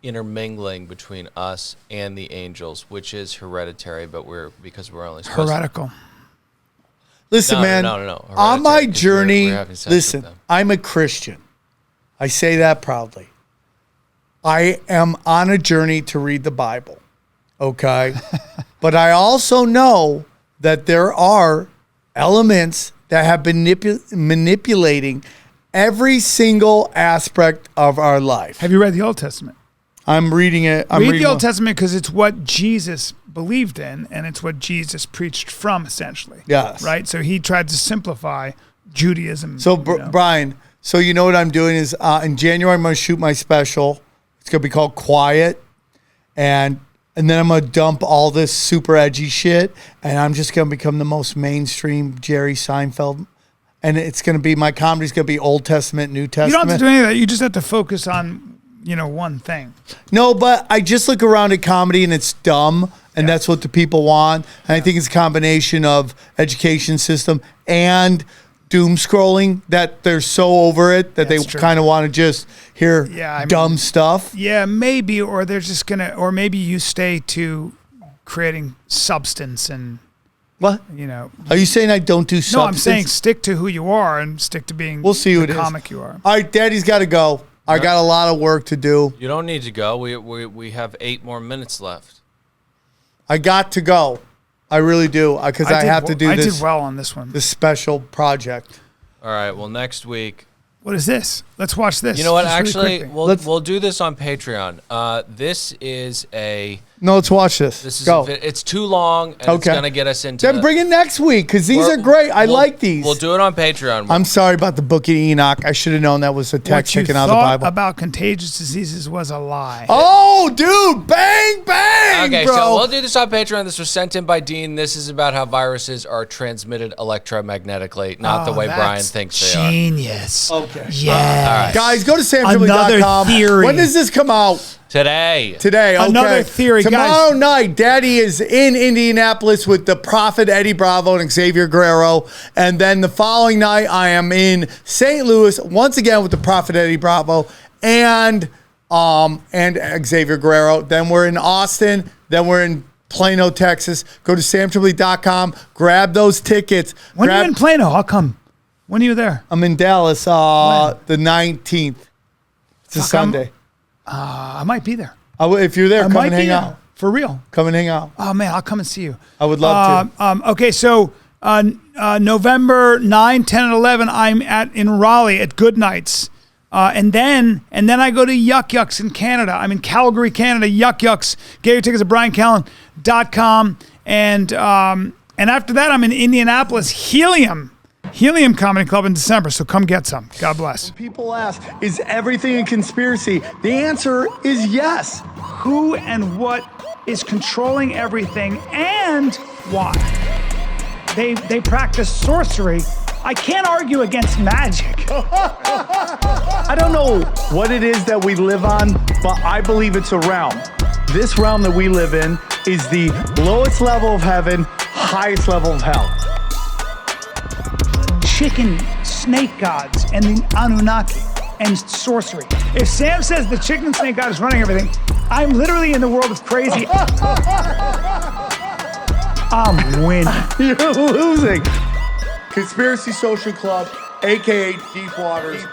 Speaker 4: intermingling between us and the angels, which is hereditary, but because we're only supposed
Speaker 1: Heretical.
Speaker 2: Listen, man.
Speaker 4: No.
Speaker 2: On my
Speaker 4: Hereditary, 'cause
Speaker 2: journey,
Speaker 4: we're having sex with
Speaker 2: listen,
Speaker 4: them.
Speaker 2: I'm a Christian. I say that proudly. I am on a journey to read the Bible. Okay. But I also know that there are elements that have been manipulating every single aspect of our life.
Speaker 1: Have you read the Old Testament?
Speaker 2: I'm reading it.
Speaker 1: Read the Old Testament because it's what Jesus believed in, and it's what Jesus preached from, essentially.
Speaker 2: Yes.
Speaker 1: Right? So he tried to simplify Judaism.
Speaker 2: So,
Speaker 1: you know.
Speaker 2: Bryan, so you know what I'm doing is in January, I'm going to shoot my special. It's going to be called Quiet. And then I'm going to dump all this super edgy shit. And I'm just going to become the most mainstream Jerry Seinfeld. And it's going to be, my comedy's going to be Old Testament, New
Speaker 1: You
Speaker 2: Testament.
Speaker 1: don't have to do any of that. You just have to focus on, one thing.
Speaker 2: No, but I just look around at comedy and it's dumb. And that's what the people want. And I think it's a combination of education system and doom scrolling that they're so over it that
Speaker 1: That's
Speaker 2: they
Speaker 1: true.
Speaker 2: kind of want to just hear dumb stuff.
Speaker 1: Yeah, maybe, or they're just going to, or maybe you stay to creating substance and,
Speaker 2: What? Are you saying I don't do substance?
Speaker 1: No, I'm saying stick to who you are and stick to being
Speaker 2: We'll see who
Speaker 1: the
Speaker 2: it is.
Speaker 1: comic you are.
Speaker 2: All right, Daddy's got to go. I got a lot of work to do.
Speaker 4: You don't need to go. We have 8 more minutes left.
Speaker 2: I got to go. I really do because I have to do
Speaker 1: I
Speaker 2: this.
Speaker 1: did well on this one.
Speaker 2: This special project.
Speaker 4: All right. Well, next week.
Speaker 1: What is this? Let's watch this.
Speaker 4: You know what?
Speaker 1: just really
Speaker 4: Actually,
Speaker 1: quickly.
Speaker 4: we'll do this on Patreon. This is a.
Speaker 2: No, let's watch this.
Speaker 4: This is
Speaker 2: go.
Speaker 4: it's too long, and it's
Speaker 2: Okay.
Speaker 4: gonna get us into.
Speaker 2: Then bring it next week because these are great. I like these.
Speaker 4: We'll do it on Patreon.
Speaker 2: I'm sorry about the Book of Enoch. I should have known that was a
Speaker 1: what
Speaker 2: text
Speaker 1: you
Speaker 2: taken out of the
Speaker 1: thought
Speaker 2: Bible.
Speaker 1: about contagious diseases was a lie.
Speaker 2: Oh, dude, bang, bang,
Speaker 4: Okay,
Speaker 2: bro.
Speaker 4: so we'll do this on Patreon. This was sent in by Dean. This is about how viruses are transmitted electromagnetically, not the way
Speaker 1: that's
Speaker 4: Bryan thinks they are.
Speaker 1: Genius.
Speaker 2: Okay.
Speaker 1: Yeah.
Speaker 2: Guys, go to
Speaker 1: Another
Speaker 2: samfamily.com.
Speaker 1: theory.
Speaker 2: When does this come out?
Speaker 4: Today.
Speaker 2: Today, okay.
Speaker 1: Another theory,
Speaker 2: Tomorrow
Speaker 1: guys.
Speaker 2: night, Daddy is in Indianapolis with the Prophet Eddie Bravo and Xavier Guerrero. And then the following night, I am in St. Louis once again with the Prophet Eddie Bravo and Xavier Guerrero. Then we're in Austin. Then we're in Plano, Texas. Go to samtripoli.com. Grab those tickets.
Speaker 1: When are you in Plano? I'll come. When are you there?
Speaker 2: I'm in Dallas the 19th. It's a Sunday.
Speaker 1: I might be there.
Speaker 2: If you're there,
Speaker 1: I
Speaker 2: come
Speaker 1: might
Speaker 2: and hang
Speaker 1: be
Speaker 2: out.
Speaker 1: there. For real.
Speaker 2: Come and hang out.
Speaker 1: Oh, man, I'll come and see you.
Speaker 2: I would love to.
Speaker 1: Okay, so November 9, 10, and 11, I'm in Raleigh at Good Nights. And then I go to Yuck Yucks in Canada. I'm in Calgary, Canada, Yuck Yucks. Get your tickets at BryanCallen.com. And after that, I'm in Indianapolis, Helium Comedy Club in December. So come get some. God bless.
Speaker 3: People ask, is everything a conspiracy? The answer is yes.
Speaker 1: Who and what is controlling everything and why? They practice sorcery. I can't argue against magic.
Speaker 3: I don't know what it is that we live on, but I believe it's a realm. This realm that we live in is the lowest level of heaven, highest level of hell.
Speaker 1: Chicken snake gods and the Anunnaki and sorcery. If Sam says the chicken and snake god is running everything, I'm literally in the world of crazy. I'm winning.
Speaker 3: You're losing.
Speaker 2: Conspiracy Social Club, a.k.a. Deep Waters.